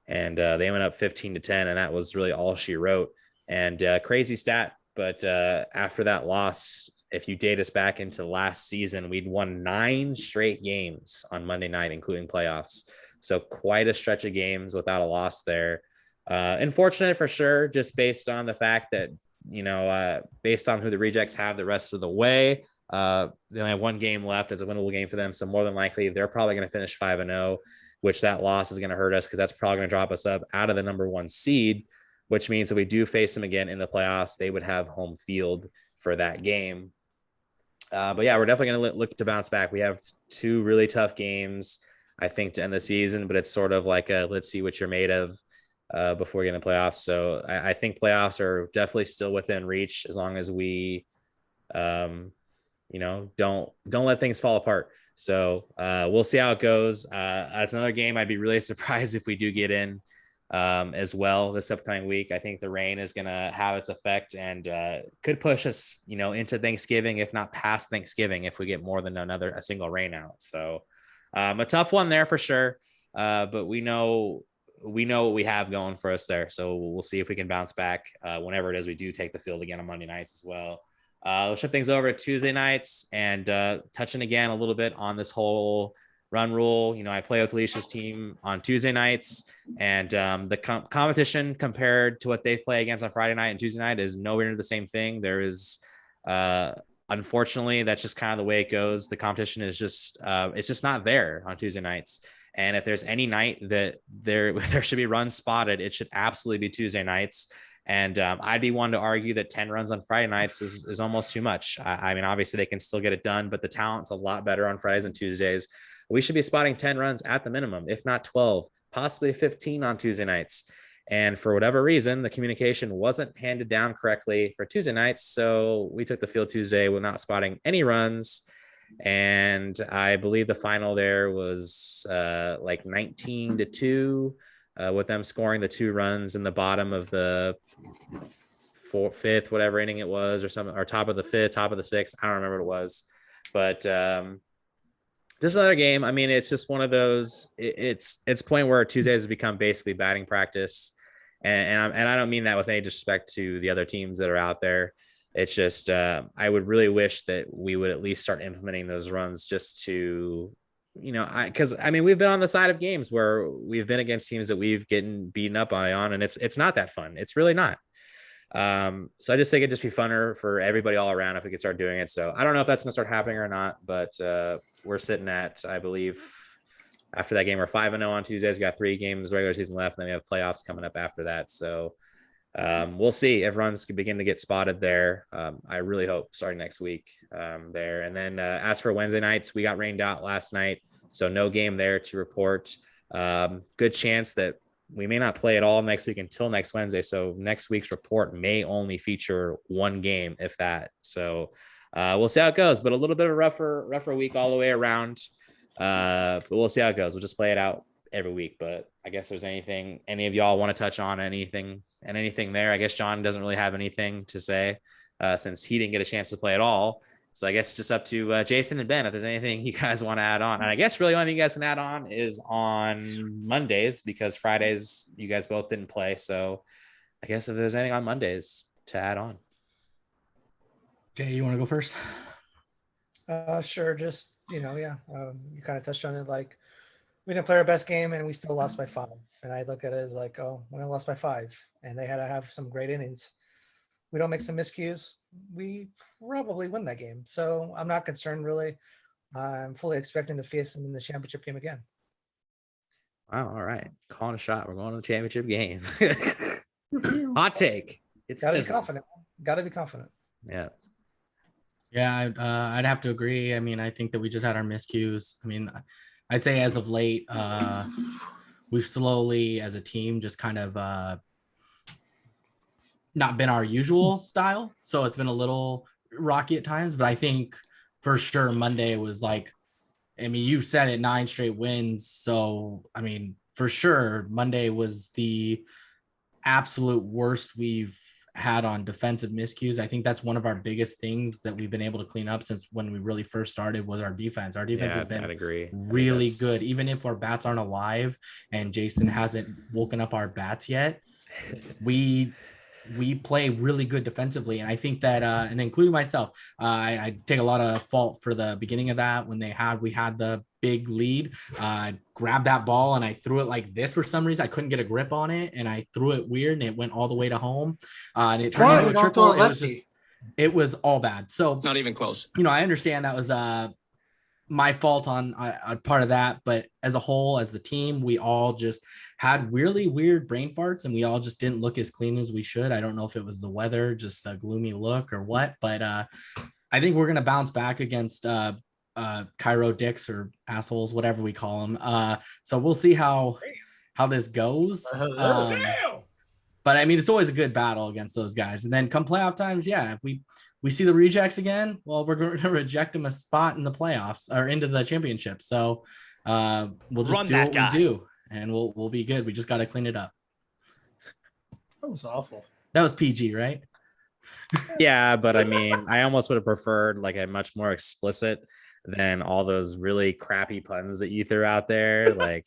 and they went up 15-10. And that was really all she wrote. And crazy stat. But after that loss, if you date us back into last season, we'd won 9 straight games on Monday night, including playoffs. So quite a stretch of games without a loss there. Unfortunate for sure, just based on the fact that, based on who the Rejects have the rest of the way, they only have 1 game left as a winnable game for them. So more than likely, they're probably going to finish 5-0, which that loss is going to hurt us because that's probably going to drop us up out of the number 1 seed, which means if we do face them again in the playoffs, they would have home field for that game. But yeah, we're definitely going to look to bounce back. We have 2 really tough games, I think, to end the season, but it's sort of like let's see what you're made of. before getting the playoffs. So I think playoffs are definitely still within reach as long as we, don't let things fall apart. So we'll see how it goes. As another game, I'd be really surprised if we do get in as well this upcoming week. I think the rain is going to have its effect and could push us, into Thanksgiving, if not past Thanksgiving, if we get more than a single rain out. So a tough one there for sure. But we know what we have going for us there. So we'll see if we can bounce back whenever it is we do take the field again on Monday nights as well. We'll shift things over to Tuesday nights and touching again a little bit on this whole run rule. I play with Alicia's team on Tuesday nights, and the competition compared to what they play against on Friday night and Tuesday night is nowhere near the same thing. There is, unfortunately, that's just kind of the way it goes. The competition is just, it's just not there on Tuesday nights. And if there's any night that there should be runs spotted, it should absolutely be Tuesday nights. And I'd be one to argue that 10 runs on Friday nights is almost too much. I mean, obviously they can still get it done, but the talent's a lot better on Fridays and Tuesdays. We should be spotting 10 runs at the minimum, if not 12, possibly 15 on Tuesday nights. And for whatever reason, the communication wasn't handed down correctly for Tuesday nights. So we took the field Tuesday with not spotting any runs. And I believe the final there was like 19-2 with them scoring the 2 runs in the bottom of the fifth, whatever inning it was, or something, or top of the 5th, top of the 6th. I don't remember what it was, but just another game. I mean, it's just one of those. It's point where Tuesdays has become basically batting practice, and I don't mean that with any disrespect to the other teams that are out there. It's just I would really wish that we would at least start implementing those runs just to, because I mean, we've been on the side of games where we've been against teams that we've getting beaten up on, and it's not that fun. It's really not. So I just think it'd just be funner for everybody all around if we could start doing it. So I don't know if that's going to start happening or not, but we're sitting at, I believe, after that game, we're 5-0 on Tuesdays. We got 3 games regular season left, and then we have playoffs coming up after that. So we'll see if runs can begin to get spotted there. I really hope starting next week there. And then as for Wednesday nights, we got rained out last night, so no game there to report. Good chance that we may not play at all next week until next Wednesday. So next week's report may only feature 1 game, if that. So we'll see how it goes, but a little bit of a rougher week all the way around. But we'll see how it goes. We'll just play it out every week. But I guess there's anything any of y'all want to touch on, anything there. I guess John doesn't really have anything to say since he didn't get a chance to play at all. So I guess it's just up to Jason and Ben if there's anything you guys want to add on. And I guess really the only thing you guys can add on is on Mondays, because Fridays you guys both didn't play. So I guess if there's anything on Mondays to add on. Jay, you want to go first? Sure. Just, you kind of touched on it. Like, we didn't play our best game and we still lost by 5. And I look at it as like, oh, we lost by 5. And they had to have some great innings. We don't make some miscues, we probably win that game. So I'm not concerned, really. I'm fully expecting to face them in the championship game again. Wow. All right. Calling a shot. We're going to the championship game. Hot take. It's Gotta be confident. Gotta be confident. Yeah. Yeah, I'd have to agree. I mean, I think that we just had our miscues. I mean, I'd say as of late, we've slowly, as a team, just kind of not been our usual style. So it's been a little rocky at times, but I think for sure Monday was like, I mean, you've said it, 9 straight wins. So, I mean, for sure, Monday was the absolute worst we've had on defensive miscues. I think that's one of our biggest things that we've been able to clean up since when we really first started was our defense. Our defense has been really good. Even if our bats aren't alive and Jason hasn't woken up our bats yet, we play really good defensively. And I think that, and including myself, I take a lot of fault for the beginning of that when we had the big lead. Grabbed that ball and I threw it like this for some reason. I couldn't get a grip on it and I threw it weird and it went all the way to home. And it turned into a triple. It was all bad. So Not even close. I understand that was my fault on part of that, but as a whole, as the team, we all just had really weird brain farts and we all just didn't look as clean as we should. I don't know if it was the weather, just a gloomy look or what, but I think we're going to bounce back against Cairo dicks or assholes, whatever we call them. So we'll see how how this goes. But I mean, it's always a good battle against those guys. And then come playoff times, yeah, if we see the rejects again, well, we're going to reject them a spot in the playoffs or into the championship. So we'll just do what we do, and we'll be good. We just got to clean it up. That was awful. That was PG, right? Yeah, but I mean, I almost would have preferred like a much more explicit than all those really crappy puns that you threw out there. Like,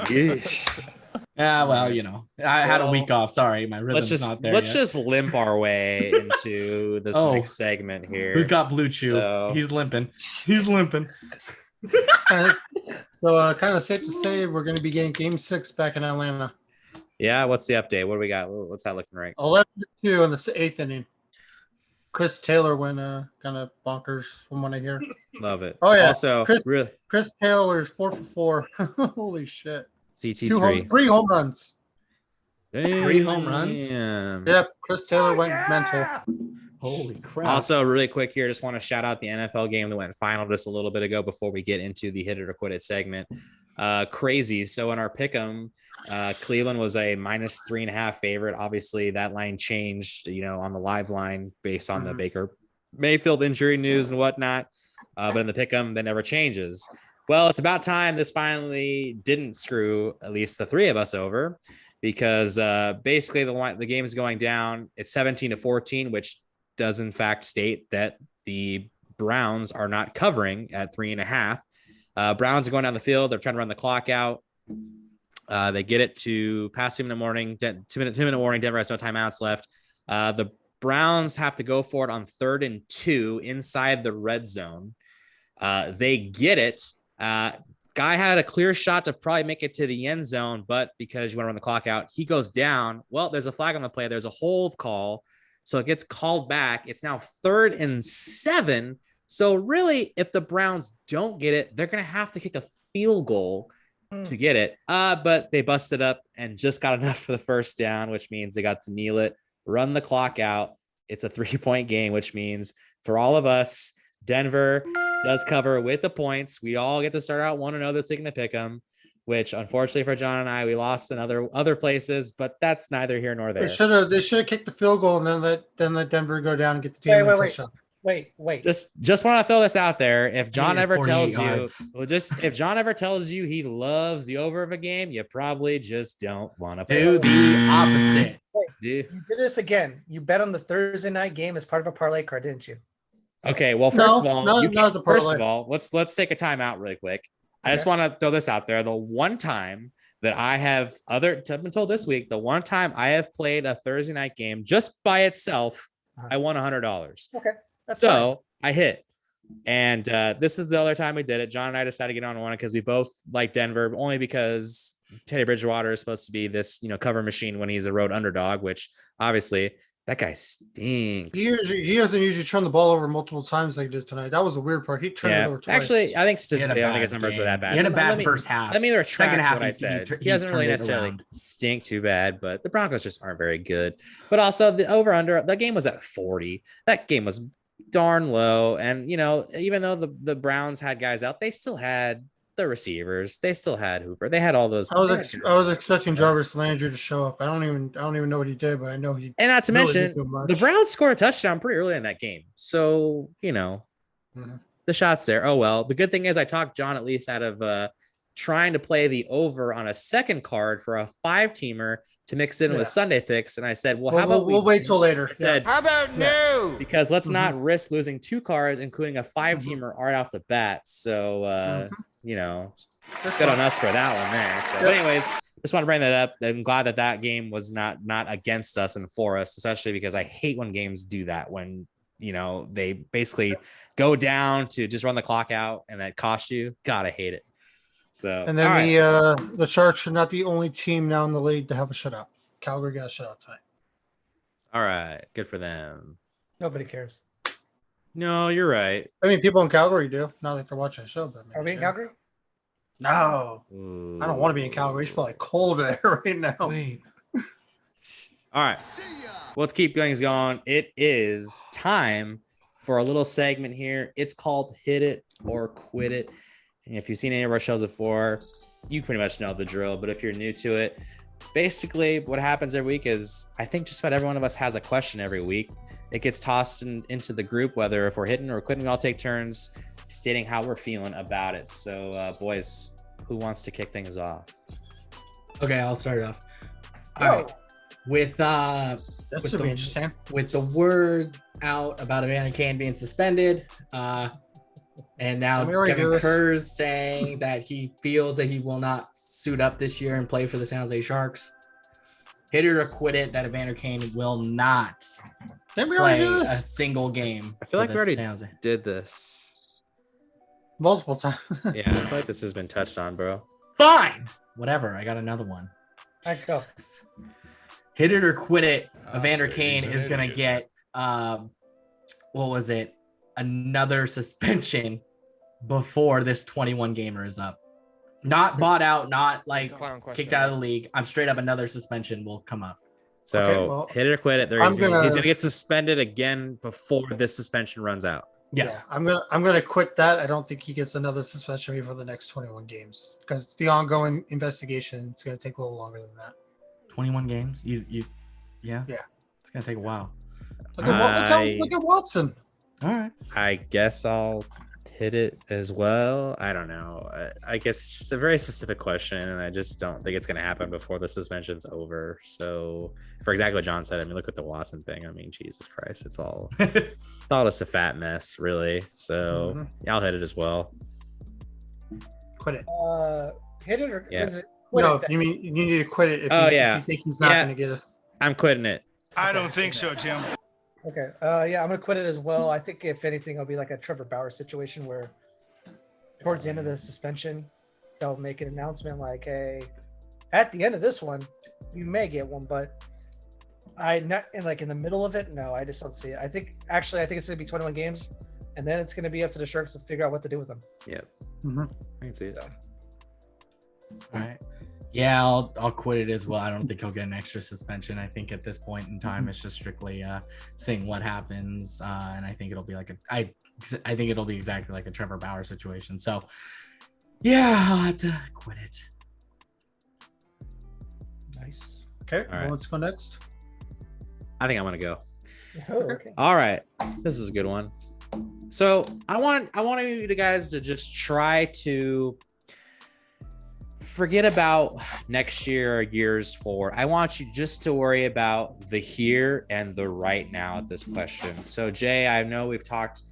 yeah, well, you know, I had a week off. Sorry, my rhythm's not there. Let's just limp our way into this next segment here. Who's got Blue Chew? So... He's limping. He's limping. So, kind of safe to say we're going to be getting Game 6 back in Atlanta. Yeah, what's the update? What do we got? What's that looking like? 11-2 in the 8th inning. Chris Taylor went kind of bonkers from what I hear. Love it. Oh yeah. Also, Chris Taylor's 4 for 4. Holy shit. CT3. 3 home runs. Damn. 3 home runs. Yep. Chris Taylor went mental. Holy crap. Also, really quick here, just want to shout out the NFL game that went final just a little bit ago before we get into the hit it or quit it segment. Crazy. So in our pick'em, Cleveland was a -3.5 favorite. Obviously, that line changed, on the live line based on the Baker Mayfield injury news and whatnot. But in the pick'em, that never changes. Well, it's about time this finally didn't screw at least the three of us over, because basically the game is going down. It's 17-14, which does in fact state that the Browns are not covering at 3.5. Browns are going down the field. They're trying to run the clock out. They get it to past 2 minute warning. 2-minute warning. Denver has no timeouts left. The Browns have to go for it on 3rd and 2 inside the red zone. They get it. Guy had a clear shot to probably make it to the end zone, but because you want to run the clock out, he goes down. Well, there's a flag on the play. There's a hold call. So it gets called back. It's now 3rd and 7. So really, if the Browns don't get it, they're going to have to kick a field goal to get it. But they busted up and just got enough for the first down, which means they got to kneel it, run the clock out. It's a 3-point game, which means for all of us, Denver does cover with the points. We all get to start out 1-0 this week in the pick'em, which unfortunately for John and I, we lost in other places, but that's neither here nor there. They should have kicked the field goal and then let Denver go down and get the team touchdown. Wait. Just want to throw this out there. If John ever tells you he loves the over of a game, you probably just don't want to do the opposite. You did this again. You bet on the Thursday night game as part of a parlay card, didn't you? Okay, well, first of all, let's take a time out really quick. I just want to throw this out there. The one time that I have up until this week, the one time I have played a Thursday night game just by itself, I won $100. Okay. That's fine. I hit. And this is the other time we did it. John and I decided to get on one because we both like Denver, only because Teddy Bridgewater is supposed to be this, cover machine when he's a road underdog, which obviously that guy stinks. He doesn't usually turn the ball over multiple times like he did tonight. That was the weird part. He turned it over twice. Actually, I think statistically, I don't think his numbers were that bad. He had a bad first half. I mean, they're second half. What I said. He doesn't really necessarily stink too bad, but the Broncos just aren't very good. But also the over under, the game was at 40. That game was darn low. And, even though the Browns had guys out, they still had the receivers. They still had Hooper. They had all those. I was expecting Jarvis Landry to show up. I don't even know what he did, but I know he. And not to mention, the Browns scored a touchdown pretty early in that game. So, the shots there. Oh, well, the good thing is I talked John at least out of trying to play the over on a second card for a 5-teamer to mix in with Sunday picks. And I said, well, how about we'll wait till later. I said, how about no? Because let's not risk losing 2 cards, including a 5-teamer right off the bat. So, good on us for that one there. So, but anyways, just want to bring that up. I'm glad that game was not against us and for us, especially because I hate when games do that, when, they basically go down to just run the clock out and that costs you. God, I hate it. So, and then the Sharks are not the only team now in the league to have a shutout. Calgary got a shutout tonight. All right, good for them. Nobody cares. No, you're right. I mean, people in Calgary do. Not like they're watching the show, but are we in Calgary? No, Ooh. I don't want to be in Calgary. It's probably cold there right now. Wait. All right, let's keep going. It is time for a little segment here. It's called Hit It or Quit It. And if you've seen any of our shows before, you pretty much know the drill, but if you're new to it, basically what happens every week is I think just about every one of us has a question every week. It gets tossed into the group, whether if we're hitting or quitting, we all take turns stating how we're feeling about it. So boys, who wants to kick things off? Okay, I'll start it off. All right. With That should be interesting. With the word out about Evander Kane being suspended, and now Kevin Kerr's saying that he feels that he will not suit up this year and play for the San Jose Sharks. Hit it or quit it that Evander Kane will not play a single game. I feel like we already did this multiple times. Yeah, I feel like this has been touched on, bro. Fine. Whatever. I got another one. I go. Hit it or quit it. Evander Kane is going to get, another suspension before this 21 gamer is up. Not bought out, not like kicked out of the league. I'm straight up another suspension will come up. So hit it or quit it. He's going to get suspended again before this suspension runs out. Yes. Yeah, I'm gonna quit that. I don't think he gets another suspension before the next 21 games because it's the ongoing investigation. It's gonna take a little longer than that. 21 games? Yeah. It's gonna take a while. Look at Watson. All right. I guess I'll hit it as well. I don't know. I guess it's just a very specific question, and I just don't think it's going to happen before the suspension's over. So, for exactly what John said, I mean, look at the Watson thing. I mean, Jesus Christ, it's all just a fat mess, really. So, yeah, I'll hit it as well. Quit it. Hit it or is it? No, you mean you need to quit it if you think he's not going to get us. I'm quitting it. I don't think so, Tim. Okay. Yeah, I'm gonna quit it as well. I think if anything, it'll be like a Trevor Bauer situation where towards the end of the suspension, they'll make an announcement like, "Hey, at the end of this one, you may get one," but in the middle of it, no, I just don't see it. I think it's gonna be 21 games, and then it's gonna be up to the Sharks to figure out what to do with them. Yep. Mm-hmm. I can see it. All right. Yeah, I'll quit it as well. I don't think he'll get an extra suspension. I think at this point in time, it's just strictly seeing what happens, and I think it'll be I think it'll be exactly like a Trevor Bauer situation. So, yeah, I'll have to quit it. Nice. Okay, all right. Let's go next. I think I'm gonna go. Oh, okay. All right, this is a good one. So I want you guys to just try to forget about next year or years forward. I want you just to worry about the here and the right now at this question. So Jay, I know we've talked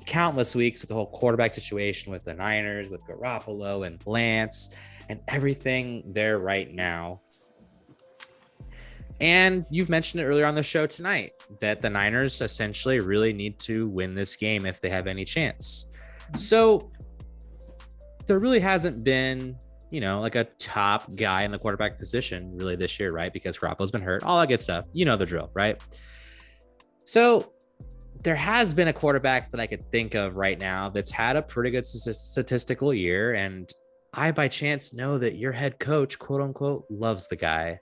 countless weeks with the whole quarterback situation with the Niners, with Garoppolo and Lance and everything there right now. And you've mentioned it earlier on the show tonight that the Niners essentially really need to win this game if they have any chance. So there really hasn't been, like a top guy in the quarterback position really this year, right? Because Garoppolo's been hurt, all that good stuff. You know the drill, right? So there has been a quarterback that I could think of right now that's had a pretty good statistical year. And I, by chance, know that your head coach, quote unquote, loves the guy.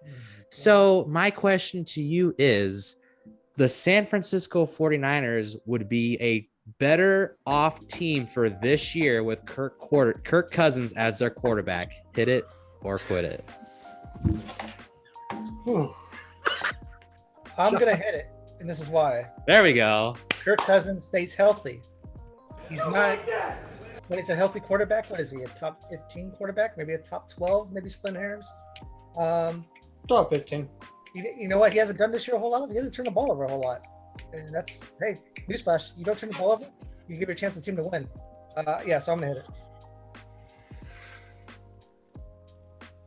So my question to you is, the San Francisco 49ers would be a better off team for this year with Kirk Cousins as their quarterback. Hit it or quit it. I'm gonna hit it, and this is why. There we go. Kirk Cousins stays healthy. He's not. When he's a healthy quarterback, what is he? A top 15 quarterback? Maybe a top 12? Maybe splitting hairs. Top 15. You know what? He hasn't done this year a whole lot. He hasn't turned the ball over a whole lot. And that's, hey, newsflash, you don't turn the ball over, you give your chance the team to win. Yeah, so I'm gonna hit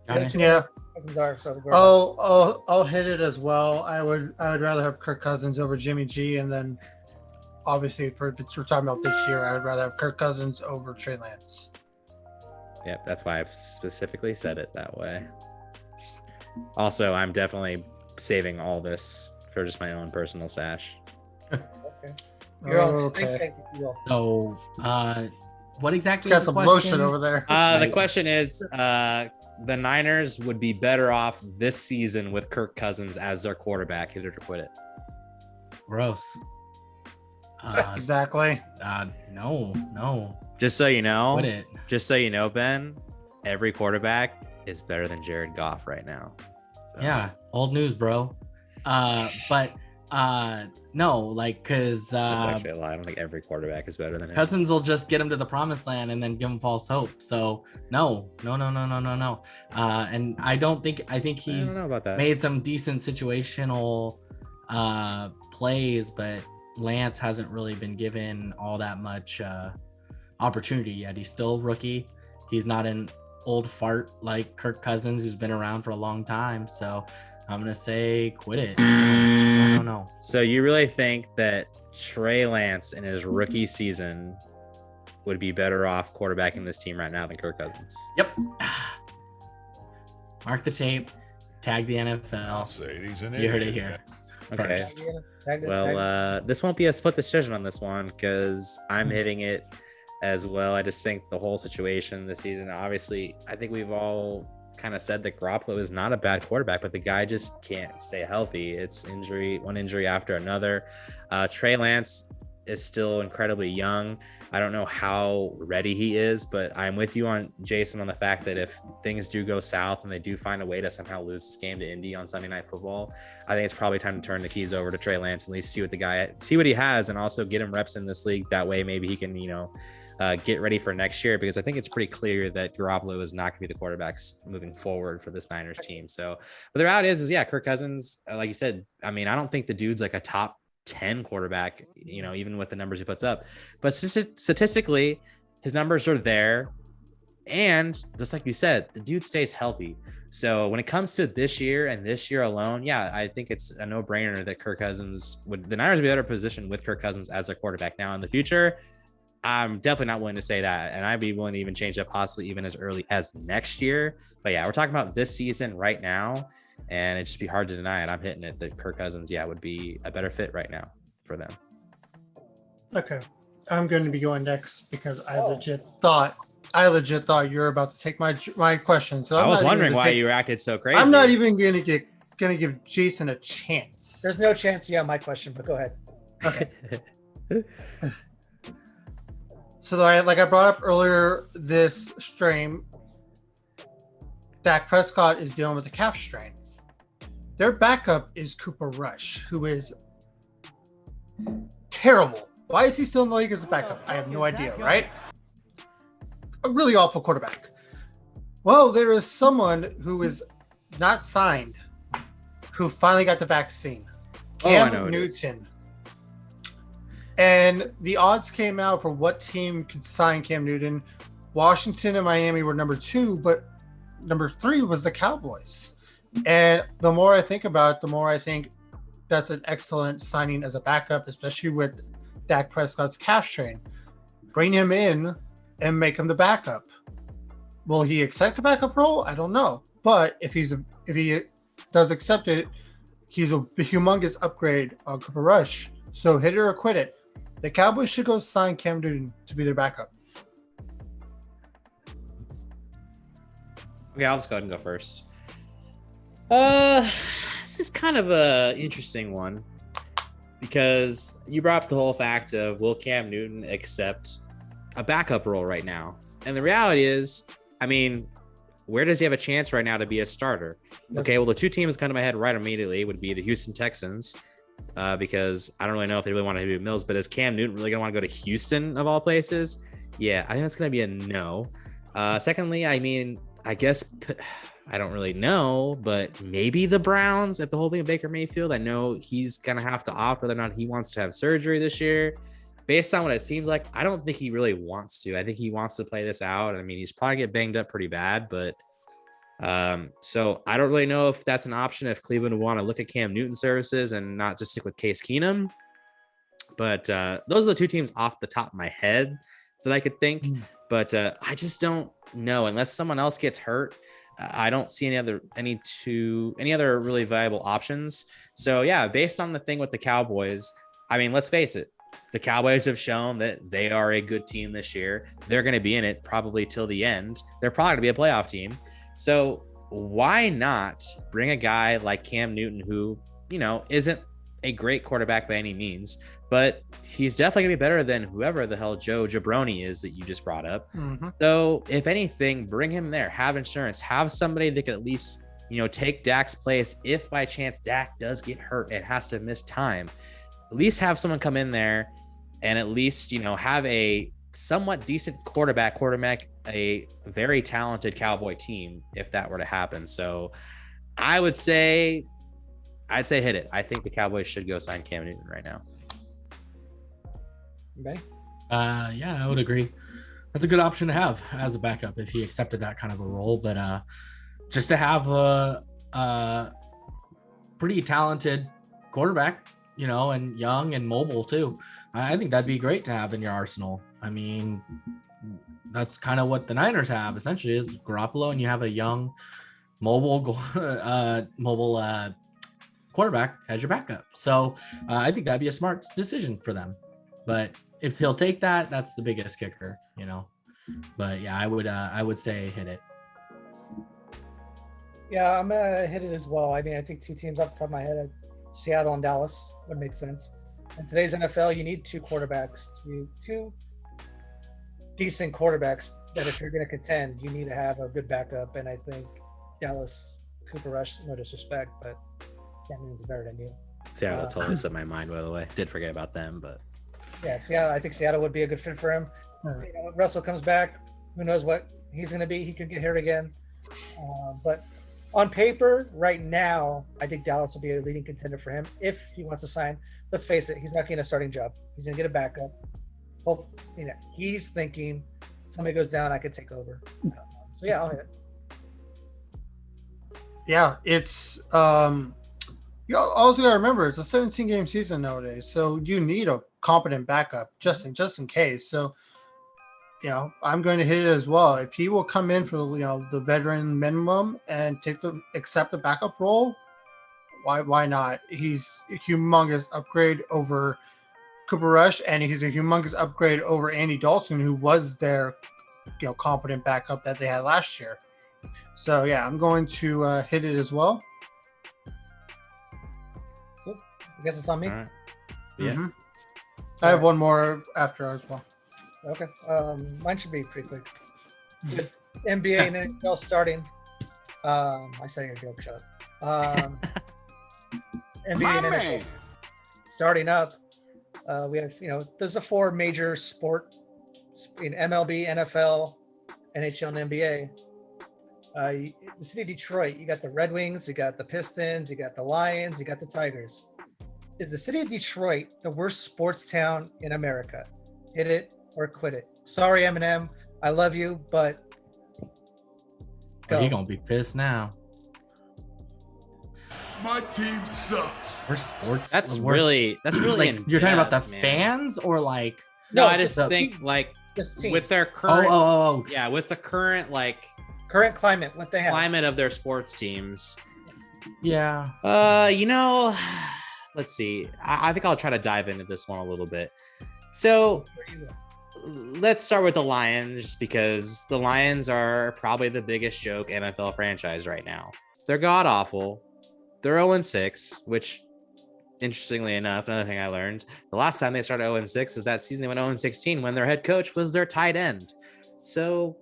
it. Yeah. Cousins are, so I'll hit it as well. I would rather have Kirk Cousins over Jimmy G, and then obviously if we're talking about this year, I would rather have Kirk Cousins over Trey Lance. Yep, that's why I've specifically said it that way. Also, I'm definitely saving all this for just my own personal stash. Okay. You're on okay. So, what exactly got is some the question? lotion over there. The question is, the Niners would be better off this season with Kirk Cousins as their quarterback. Hit it or quit it. Gross. Exactly. No. Just so you know, quit it. Just so you know, Ben, every quarterback is better than Jared Goff right now. So. Yeah, old news, bro. But no, like, because that's actually a lie. I don't think every quarterback is better than him. Cousins will just get him to the promised land and then give him false hope. So no. And I think he's made some decent situational plays, but Lance hasn't really been given all that much opportunity yet. He's still rookie. He's not an old fart like Kirk Cousins, who's been around for a long time. So I'm gonna say quit it. I don't know. So you really think that Trey Lance in his rookie season would be better off quarterbacking this team right now than Kirk Cousins? Yep. Mark the tape. Tag the NFL. I'll say he's an You heard it here. Okay. First. Well, this won't be a split decision on this one because I'm hitting it as well. I just think the whole situation this season, obviously, I think we've all kind of said that Garoppolo is not a bad quarterback, but the guy just can't stay healthy. It's one injury after another. Trey Lance is still incredibly young. I don't know how ready he is, but I'm with you on Jason on the fact that if things do go south and they do find a way to somehow lose this game to Indy on Sunday Night Football, I think it's probably time to turn the keys over to Trey Lance, at least see what he has, and also get him reps in this league. That way, maybe he can, get ready for next year, because I think it's pretty clear that Garoppolo is not going to be the quarterbacks moving forward for this Niners team. So, but the reality is Kirk Cousins, like you said, I mean, I don't think the dude's like a top 10 quarterback, even with the numbers he puts up, but statistically his numbers are there, and just like you said, the dude stays healthy. So when it comes to this year and this year alone, I think it's a no-brainer that the Niners would be better positioned with Kirk Cousins as a quarterback. Now in the future, I'm definitely not willing to say that, and I'd be willing to even change that possibly even as early as next year. But we're talking about this season right now, and it'd just be hard to deny it. I'm hitting it that Kirk Cousins, would be a better fit right now for them. Okay, I'm going to be going next because I legit thought you were about to take my question. So I was wondering why you acted so crazy. I'm not even going to give Jason a chance. There's no chance you have my question, but go ahead. Okay. So I brought up earlier this stream, Dak Prescott is dealing with a calf strain. Their backup is Cooper Rush, who is terrible. Why is he still in the league as a backup? I have no idea, right? A really awful quarterback. Well, there is someone who is not signed who finally got the vaccine. Cam Newton. And the odds came out for what team could sign Cam Newton. Washington and Miami were number 2, but number 3 was the Cowboys. And the more I think about it, the more I think that's an excellent signing as a backup, especially with Dak Prescott's calf strain. Bring him in and make him the backup. Will he accept a backup role? I don't know. But if he does accept it, he's a humongous upgrade on Cooper Rush. So hit it or quit it. The Cowboys should go sign Cam Newton to be their backup. Okay, I'll just go ahead and go first. This is kind of a interesting one because you brought up the whole fact of will Cam Newton accept a backup role right now? And the reality is, I mean, where does he have a chance right now to be a starter? Okay, well, the two teams come to my head right immediately would be the Houston Texans, because I don't really know if they really want to do Mills, but is Cam Newton really going to want to go to Houston of all places? Yeah, I think that's going to be a no. Secondly, I mean, I guess I don't really know, but maybe the Browns at the whole thing of Baker Mayfield. I know he's going to have to opt whether or not he wants to have surgery this year. Based on what it seems like, I don't think he really wants to. I think he wants to play this out. I mean, he's probably get banged up pretty bad, but so I don't really know if that's an option if Cleveland would want to look at Cam Newton services and not just stick with Case Keenum. But those are the two teams off the top of my head that I could think. But I just don't know unless someone else gets hurt. I don't see any other really viable options. So yeah, based on the thing with the Cowboys, I mean, let's face it. The Cowboys have shown that they are a good team this year. They're going to be in it probably till the end. They're probably going to be a playoff team. So why not bring a guy like Cam Newton who, isn't a great quarterback by any means, but he's definitely gonna be better than whoever the hell Joe Jabroni is that you just brought up. So if anything, bring him there, have insurance, have somebody that could at least, take Dak's place. If by chance Dak does get hurt and has to miss time, at least have someone come in there and at least, have a somewhat decent quarterback, a very talented Cowboy team if that were to happen. So I'd say hit it. I think the Cowboys should go sign Cam Newton right now. Okay. Yeah, I would agree. That's a good option to have as a backup if he accepted that kind of a role. But just to have a pretty talented quarterback, and young and mobile too. I think that'd be great to have in your arsenal. I mean, that's kind of what the Niners have essentially is Garoppolo, and you have a young, mobile quarterback as your backup. So I think that'd be a smart decision for them. But if he'll take that, that's the biggest kicker, But yeah, I would say hit it. Yeah, I'm gonna hit it as well. I mean, I think two teams off the top of my head, Seattle and Dallas would make sense. In today's NFL, you need two quarterbacks, two decent quarterbacks that if you're going to contend, you need to have a good backup. And I think Dallas, Cooper Rush, no disrespect, but Cam Newton's better than you. Seattle totally slipped my mind, by the way. Did forget about them, but yeah, Seattle. I think Seattle would be a good fit for him. Russell comes back. Who knows what he's going to be? He could get hurt again. But on paper, right now, I think Dallas will be a leading contender for him if he wants to sign. Let's face it, he's not getting a starting job. He's going to get a backup. He's thinking somebody goes down, I could take over. So yeah, I'll hit it. Yeah, it's you also got to remember it's a 17-game season nowadays, so you need a competent backup just in case. So I'm going to hit it as well. If he will come in for the veteran minimum and accept the backup role, why not? He's a humongous upgrade over Cooper Rush, and he's a humongous upgrade over Andy Dalton, who was their competent backup that they had last year. So yeah, I'm going to hit it as well. Cool. I guess it's on me. all right. Yeah. I have one more after as well. Okay. Mine should be pretty quick. With NBA and NFL starting. I said your joke, shut up. NBA and NFL starting up. We have, there's the four major sport in MLB, NFL, NHL, and NBA. The city of Detroit, you got the Red Wings, you got the Pistons, you got the Lions, you got the Tigers. Is the city of Detroit the worst sports town in America? Hit it or quit it. Sorry, Eminem. I love you, but you're gonna be pissed now. My team sucks. We're sports. That's really like you're talking about the fans or like no, I just think like just with their current yeah, with the current current climate, what they have climate of their sports teams. Yeah. Let's see. I think I'll try to dive into this one a little bit. So let's start with the Lions, just because the Lions are probably the biggest joke NFL franchise right now. They're god awful. They're 0-6, which, interestingly enough, another thing I learned, the last time they started 0-6 is that season they went 0-16 when their head coach was their tight end. So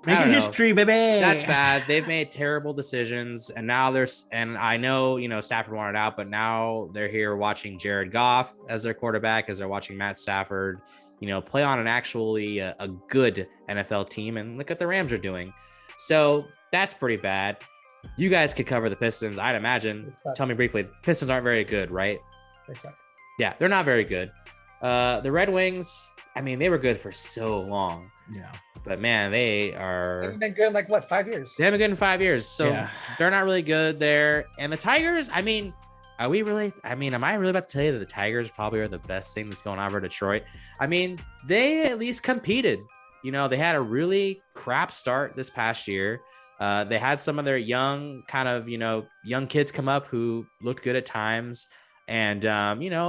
making history, baby. That's bad. They've made terrible decisions, and now and I know, Stafford wanted out, but now they're here watching Jared Goff as their quarterback, as they're watching Matt Stafford, play on an actually a good NFL team, and look what the Rams are doing. So that's pretty bad. You guys could cover the Pistons, I'd imagine. Tell me briefly. Pistons aren't very good, right? They suck. Yeah, they're not very good. The Red Wings, I mean, they were good for so long. Yeah. But man, they've been good in 5 years? They haven't been good in 5 years. So they're not really good there. And the Tigers, I mean, am I really about to tell you that the Tigers probably are the best thing that's going on for Detroit? I mean, they at least competed. They had a really crap start this past year. They had some of their young kids come up who looked good at times. And,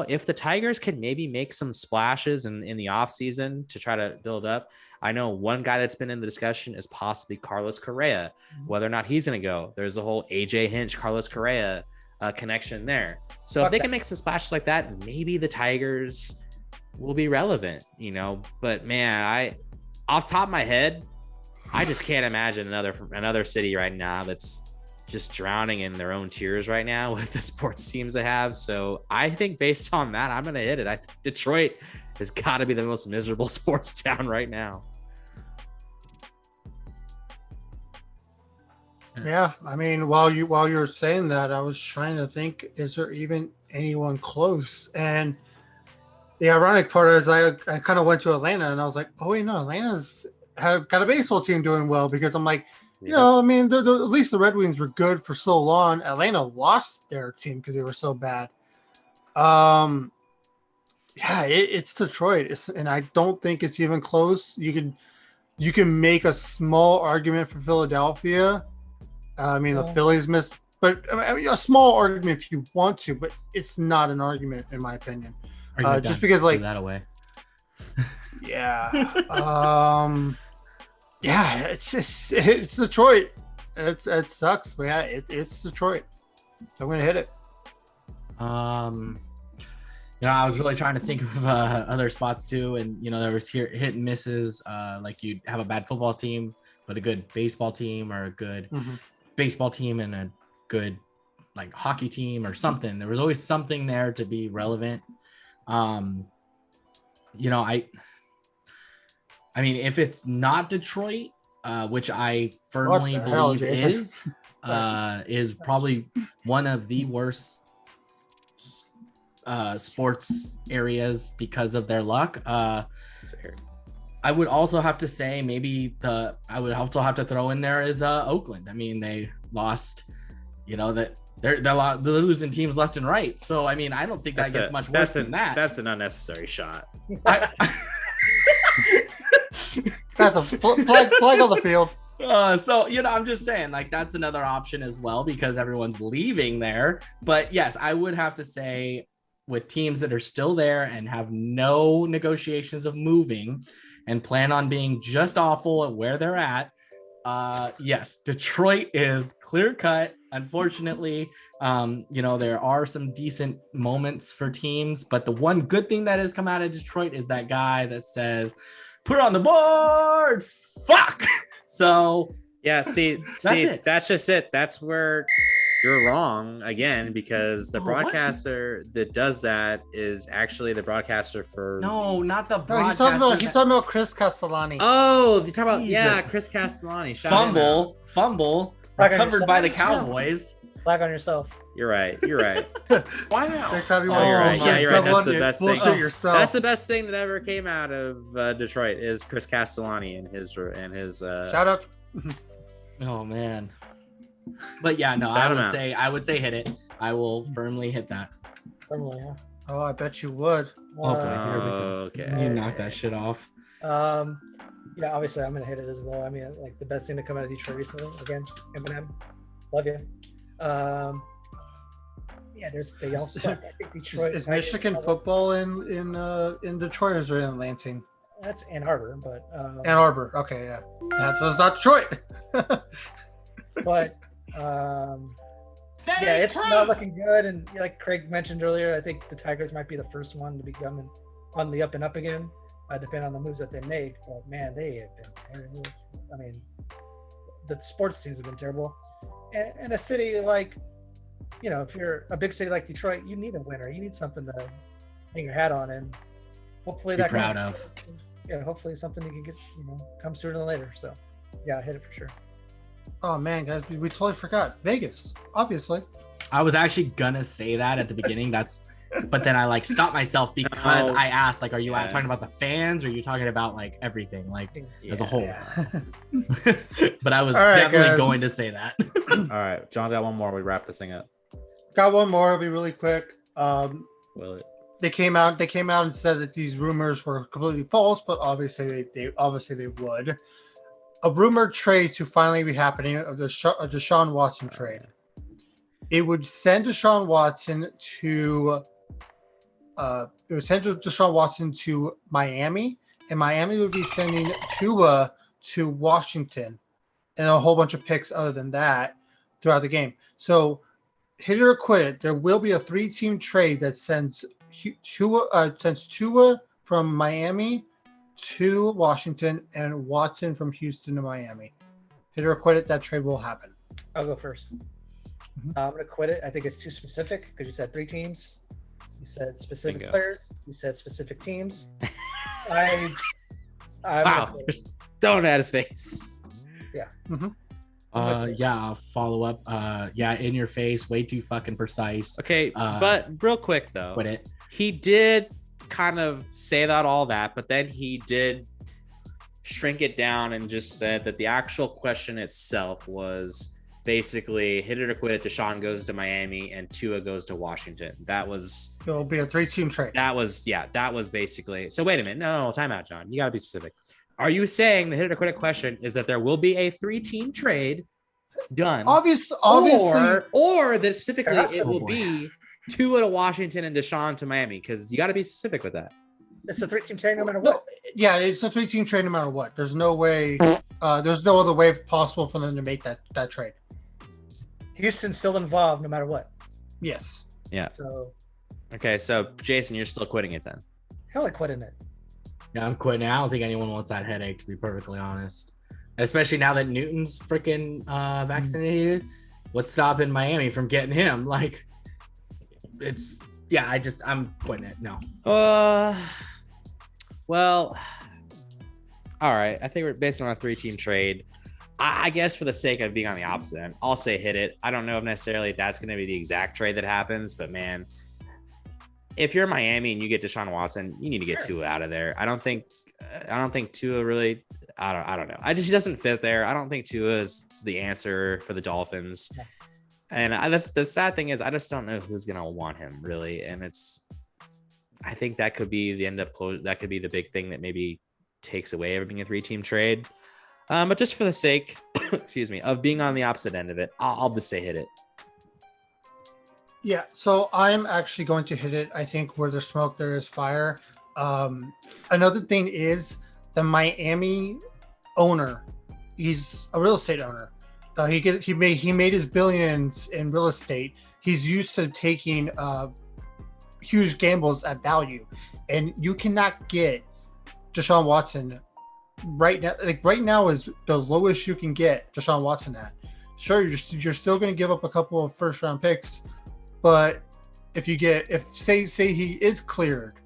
if the Tigers could maybe make some splashes in the offseason to try to build up, I know one guy that's been in the discussion is possibly Carlos Correa, whether or not he's going to go. There's the whole AJ Hinch, Carlos Correa connection there. So if they can make some splashes like that, maybe the Tigers will be relevant, you know. But man, off top of my head, I just can't imagine another city right now that's just drowning in their own tears right now with the sports teams they have. So I think based on that, I'm gonna hit it. I think Detroit has got to be the most miserable sports town right now. Yeah, I mean, while you were saying that, I was trying to think: is there even anyone close? And the ironic part is, I kind of went to Atlanta, and I was like, oh wait, no, Atlanta's got a baseball team doing well, because I'm like, you know, I mean, at least the Red Wings were good for so long. Atlanta lost their team because they were so bad. Yeah, it's Detroit, and I don't think it's even close. You can make a small argument for Philadelphia. I mean, the Phillies missed, but I mean, a small argument if you want to, but it's not an argument in my opinion. Just because, like, that away. Yeah. Yeah, it's Detroit. It sucks, but yeah, it's Detroit. So I'm gonna hit it. You know, I was really trying to think of other spots too, and you know, there was hit and misses. Like you'd have a bad football team, but a good baseball team, or a good baseball team and a good like hockey team or something. There was always something there to be relevant. You know, I mean, if it's not Detroit, which I firmly believe is probably one of the worst sports areas because of their luck. I would also have to say I would also have to throw in there is Oakland. I mean, they lost, you know, that they're losing teams left and right. So I mean, I don't think that gets much worse than that. That's an unnecessary shot. That's a flag on the field. So, you know, I'm just saying, like, that's another option as well because everyone's leaving there. But yes, I would have to say, with teams that are still there and have no negotiations of moving and plan on being just awful at where they're at, yes, Detroit is clear cut. Unfortunately, you know, there are some decent moments for teams, but the one good thing that has come out of Detroit is that guy that says, put it on the board, fuck. So yeah, that's just it. That's where you're wrong again, because the broadcaster that does that is actually the broadcaster for not the broadcaster. He's talking about Chris Castellani. Oh, you're talking about Chris Castellani. Fumble recovered by the Cowboys. Flag on yourself. You're right. Wow. Next time you're right. Yeah, you're right. That's the best thing. That's the best thing that ever came out of Detroit is Chris Castellani and his shout out. Oh man. But yeah, no, I would say hit it. I will firmly hit that. Firmly, yeah. Oh, I bet you would. Okay. You knock that shit off. Yeah, obviously I'm gonna hit it as well. I mean, like the best thing to come out of Detroit recently. Again, Eminem, love you. Yeah, they all suck. I think Detroit is Michigan football in Detroit, or is it in Lansing? That's Ann Arbor, but Ann Arbor. Okay, yeah, that's not Detroit. But yeah, it's not looking good. And like Craig mentioned earlier, I think the Tigers might be the first one to be coming on the up and up again, depending on the moves that they make. But man, they have been terrible. I mean, the sports teams have been terrible. And a city like, you know, if you're a big city like Detroit, you need a winner. You need something to hang your hat on, and hopefully that proud of. Yeah, hopefully something you can get, you know, come sooner than later. So yeah, I hit it for sure. Oh man, guys, we totally forgot Vegas. Obviously, I was actually gonna say that at the beginning. But then I like stopped myself because I asked, like, are you talking about the fans, or are you talking about like everything, like as a whole? Yeah. But I was definitely going to say that. All right, John's got one more. We wrap this thing up. Got one more. It'll be really quick. Will it? They came out and said that these rumors were completely false, but obviously they would. A rumored trade to finally be happening of the Deshaun Watson trade. It would send Deshaun Watson to Miami, and Miami would be sending Tua to Washington, and a whole bunch of picks other than that throughout the game. So hit it or quit it. There will be a 3-team trade that sends Tua from Miami to Washington and Watson from Houston to Miami. Hit it or quit it. That trade will happen. I'll go first. I'm going to quit it. I think it's too specific because you said 3 teams. You said specific players. You said specific teams. Wow. Just throwing it at his face. Yeah. I'll follow up. In your face, way too fucking precise. Okay, but real quick though, quit it. He did kind of say all that, but then he did shrink it down and just said that the actual question itself was basically hit it or quit it. Deshaun goes to Miami and Tua goes to Washington. It'll be a 3-team trade. That was basically. So wait a minute. No, time out, John. You gotta be specific. Are you saying the hit it or quit it question is that there will be a 3-team trade done? Obviously, or that specifically it will be Tua to Washington and Deshaun to Miami? Because you got to be specific with that. It's a 3-team trade no matter what. Yeah, it's a 3-team trade no matter what. There's no way. There's no other way possible for them to make that trade. Houston's still involved no matter what. Yes. Yeah. So. Okay, so Jason, you're still quitting it then? Hell, I quitting it. Yeah, I'm quitting it. I don't think anyone wants that headache, to be perfectly honest. Especially now that Newton's freaking vaccinated. What's stopping Miami from getting him? Like, I'm quitting it. No. Well, all right. I think we're based on a 3-team trade. I guess for the sake of being on the opposite end, I'll say hit it. I don't know if necessarily that's going to be the exact trade that happens, but man, if you're Miami and you get Deshaun Watson, you need to get Tua out of there. I don't think Tua really. I don't know. He doesn't fit there. I don't think Tua is the answer for the Dolphins. Yeah. And the sad thing is, I just don't know who's gonna want him really. And I think that could be the end up close. That could be the big thing that maybe takes away everything a 3-team trade. But just for the sake, excuse me, of being on the opposite end of it, I'll just say hit it. Yeah, so I'm actually going to hit it. I think where there's smoke, there is fire. Another thing is the Miami owner. He's a real estate owner. He made his billions in real estate. He's used to taking huge gambles at value, and you cannot get Deshaun Watson right now. Like right now is the lowest you can get Deshaun Watson at. Sure, you're still going to give up a couple of first-round picks. But if say he is cleared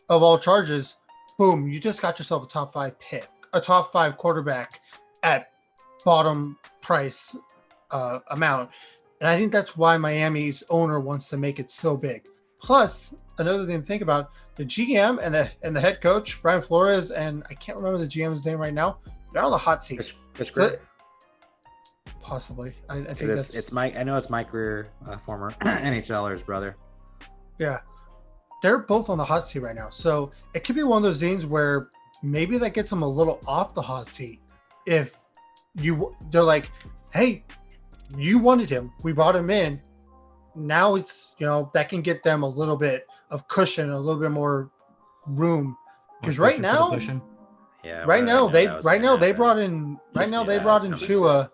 of all charges, boom, you just got yourself a top 5 pick, a top 5 quarterback at bottom price amount. And I think that's why Miami's owner wants to make it so big. Plus, another thing to think about, the GM and the head coach, Brian Flores, and I can't remember the GM's name right now, they're on the hot seat. Possibly. I think it's Mike. I know it's Mike Greer, former NHLer's brother. Yeah. They're both on the hot seat right now. So it could be one of those things where maybe that gets them a little off the hot seat. If they're like, hey, you wanted him. We brought him in. Now it's, that can get them a little bit of cushion, a little bit more room. Because right now they brought in Tua.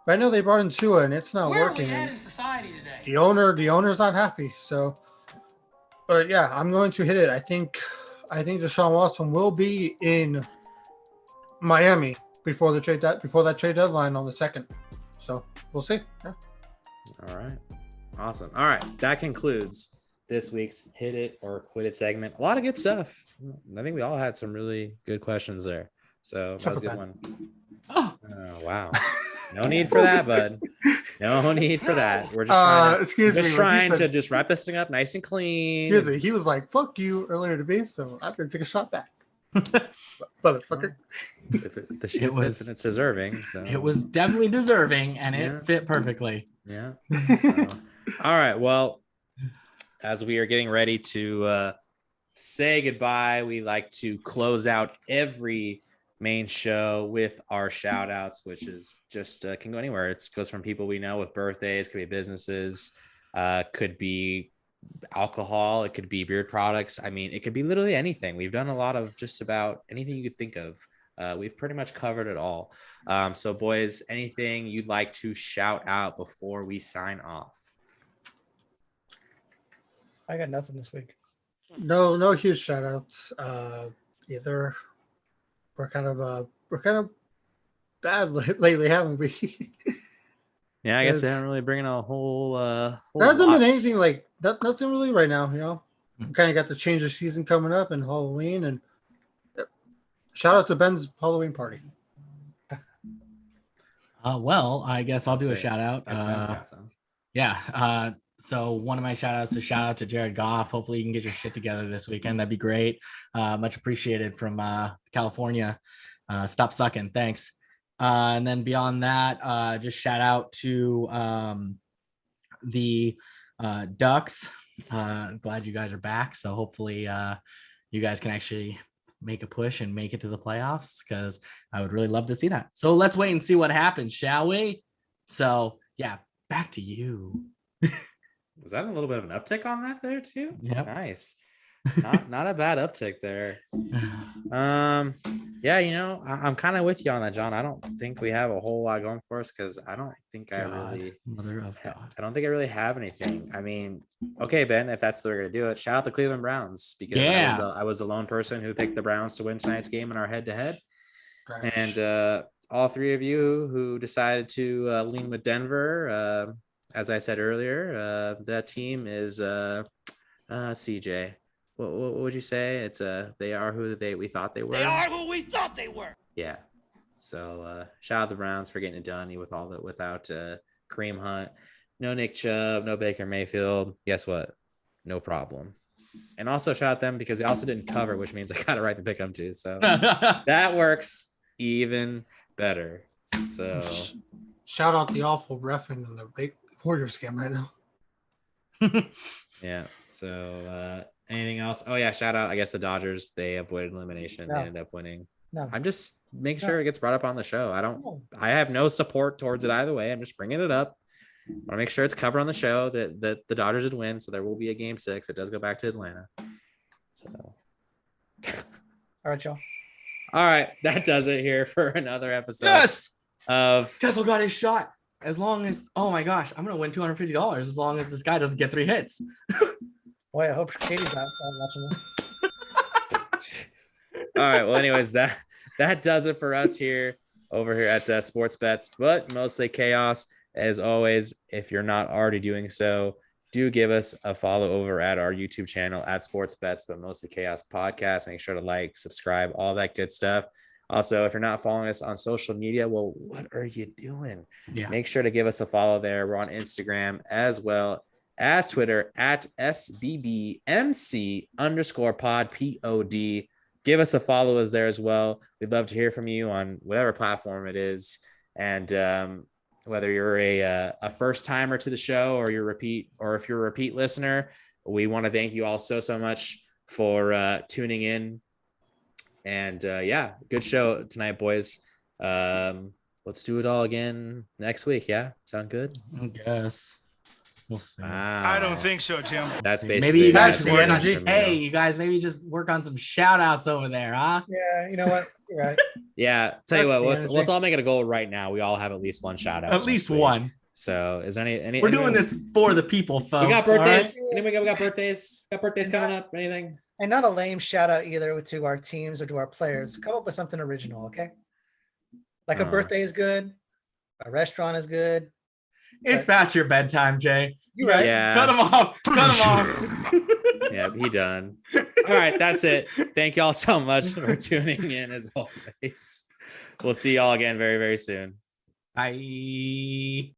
Right now they brought in Tua and it's not working. Where are we at in society today? The owner's not happy. So, but yeah, I'm going to hit it. I think Deshaun Watson will be in Miami before that trade deadline on the 2nd. So we'll see. Yeah. All right. Awesome. All right. That concludes this week's Hit It or Quit It segment. A lot of good stuff. I think we all had some really good questions there. So that was a good one. Oh, wow. No need for that, bud. No need for that. We're just trying to just wrap this thing up nice and clean. Excuse me. He was like, fuck you earlier to me, so I'm going to take a shot back. Motherfucker. The shit it's deserving. So it was definitely deserving and it fit perfectly. Yeah. So, all right. Well, as we are getting ready to say goodbye, we like to close out every main show with our shout outs, which is just can go anywhere. It goes from people we know with birthdays, could be businesses, could be alcohol, it could be beard products. I mean, it could be literally anything. We've done a lot of just about anything you could think of we've pretty much covered it all. So boys, anything you'd like to shout out before we sign off? I got nothing this week. No huge shout outs. Either we're kind of bad lately, haven't we? Yeah, I guess we haven't really bringing a whole there hasn't lot. been anything like nothing really right now, you know. We kind of got the change of season coming up and Halloween, and shout out to Ben's Halloween party. Well, I guess I'll do a shout out. That's Ben's got some. Yeah. So one of my shout outs is shout out to Jared Goff. Hopefully you can get your shit together this weekend. That'd be great. Much appreciated from California. Stop sucking. Thanks. And then beyond that, just shout out to the Ducks. Glad you guys are back. So hopefully you guys can actually make a push and make it to the playoffs, because I would really love to see that. So let's wait and see what happens, shall we? So yeah, back to you. Was that a little bit of an uptick on that there too? Yeah. Nice. Not a bad uptick there. Yeah, you know, I'm kind of with you on that, John. I don't think we have a whole lot going for us, because I don't think Mother of God. I don't think I really have anything. I mean, okay, Ben, if that's the way we're gonna do it, shout out the Cleveland Browns, because I was the lone person who picked the Browns to win tonight's game in our head-to-head. And all three of you who decided to lean with Denver, as I said earlier, that team is CJ. What would you say? It's they are who we thought they were. They are who we thought they were. Yeah. So shout out the Browns for getting it done without Kareem Hunt, no Nick Chubb, no Baker Mayfield. Guess what? No problem. And also shout out them because they also didn't cover, which means I got it right to pick them too. So that works even better. So shout out the awful reffing in the big Warriors game right now. Yeah. So anything else? Oh yeah, shout out. I guess the Dodgers, they avoided elimination. No. They ended up winning. No. I'm just making sure it gets brought up on the show. I have no support towards it either way. I'm just bringing it up. I want to make sure it's covered on the show that the Dodgers did win. So there will be a game 6. It does go back to Atlanta. So. All right, y'all. All right. That does it here for another episode. Yes. Of Kessel got his shot. As long as, oh my gosh, I'm gonna win $250 as long as this guy doesn't get 3 hits. Boy, I hope Katie's not watching this. All right. Well, anyways, that does it for us here over here at Sports Bets, but mostly chaos. As always, if you're not already doing so, do give us a follow over at our YouTube channel at Sports Bets, but mostly chaos podcast. Make sure to like, subscribe, all that good stuff. Also, if you're not following us on social media, well, what are you doing? Yeah. Make sure to give us a follow there. We're on Instagram as well as Twitter at SBBMC_pod POD. Give us a follow us there as well. We'd love to hear from you on whatever platform it is. And whether you're a first timer to the show or if you're a repeat listener, we want to thank you all so much for tuning in. And yeah, good show tonight, boys. Let's do it all again next week. Yeah, sound good? I guess. We'll see. Wow. I don't think so, Tim. That's basically Maybe you guys that's should work on. energy. Hey, you guys, maybe just work on some shout outs over there, huh? Yeah, you know what? You're right. Yeah, tell you That's what, the energy. let's all make it a goal right now. We all have at least one shout out. At least next week. one. So is there any We're doing this for the people, folks. We got all right? birthdays. Anybody got birthdays? Got birthdays coming up? Anything? And not a lame shout out either to our teams or to our players. Come up with something original, okay? Like a birthday is good. A restaurant is good. It's past your bedtime, Jay. You're right. Yeah. Cut him off. Cut him off. Yeah, he done. All right, that's it. Thank you all so much for tuning in as always. We'll see y'all again very, very soon. Bye.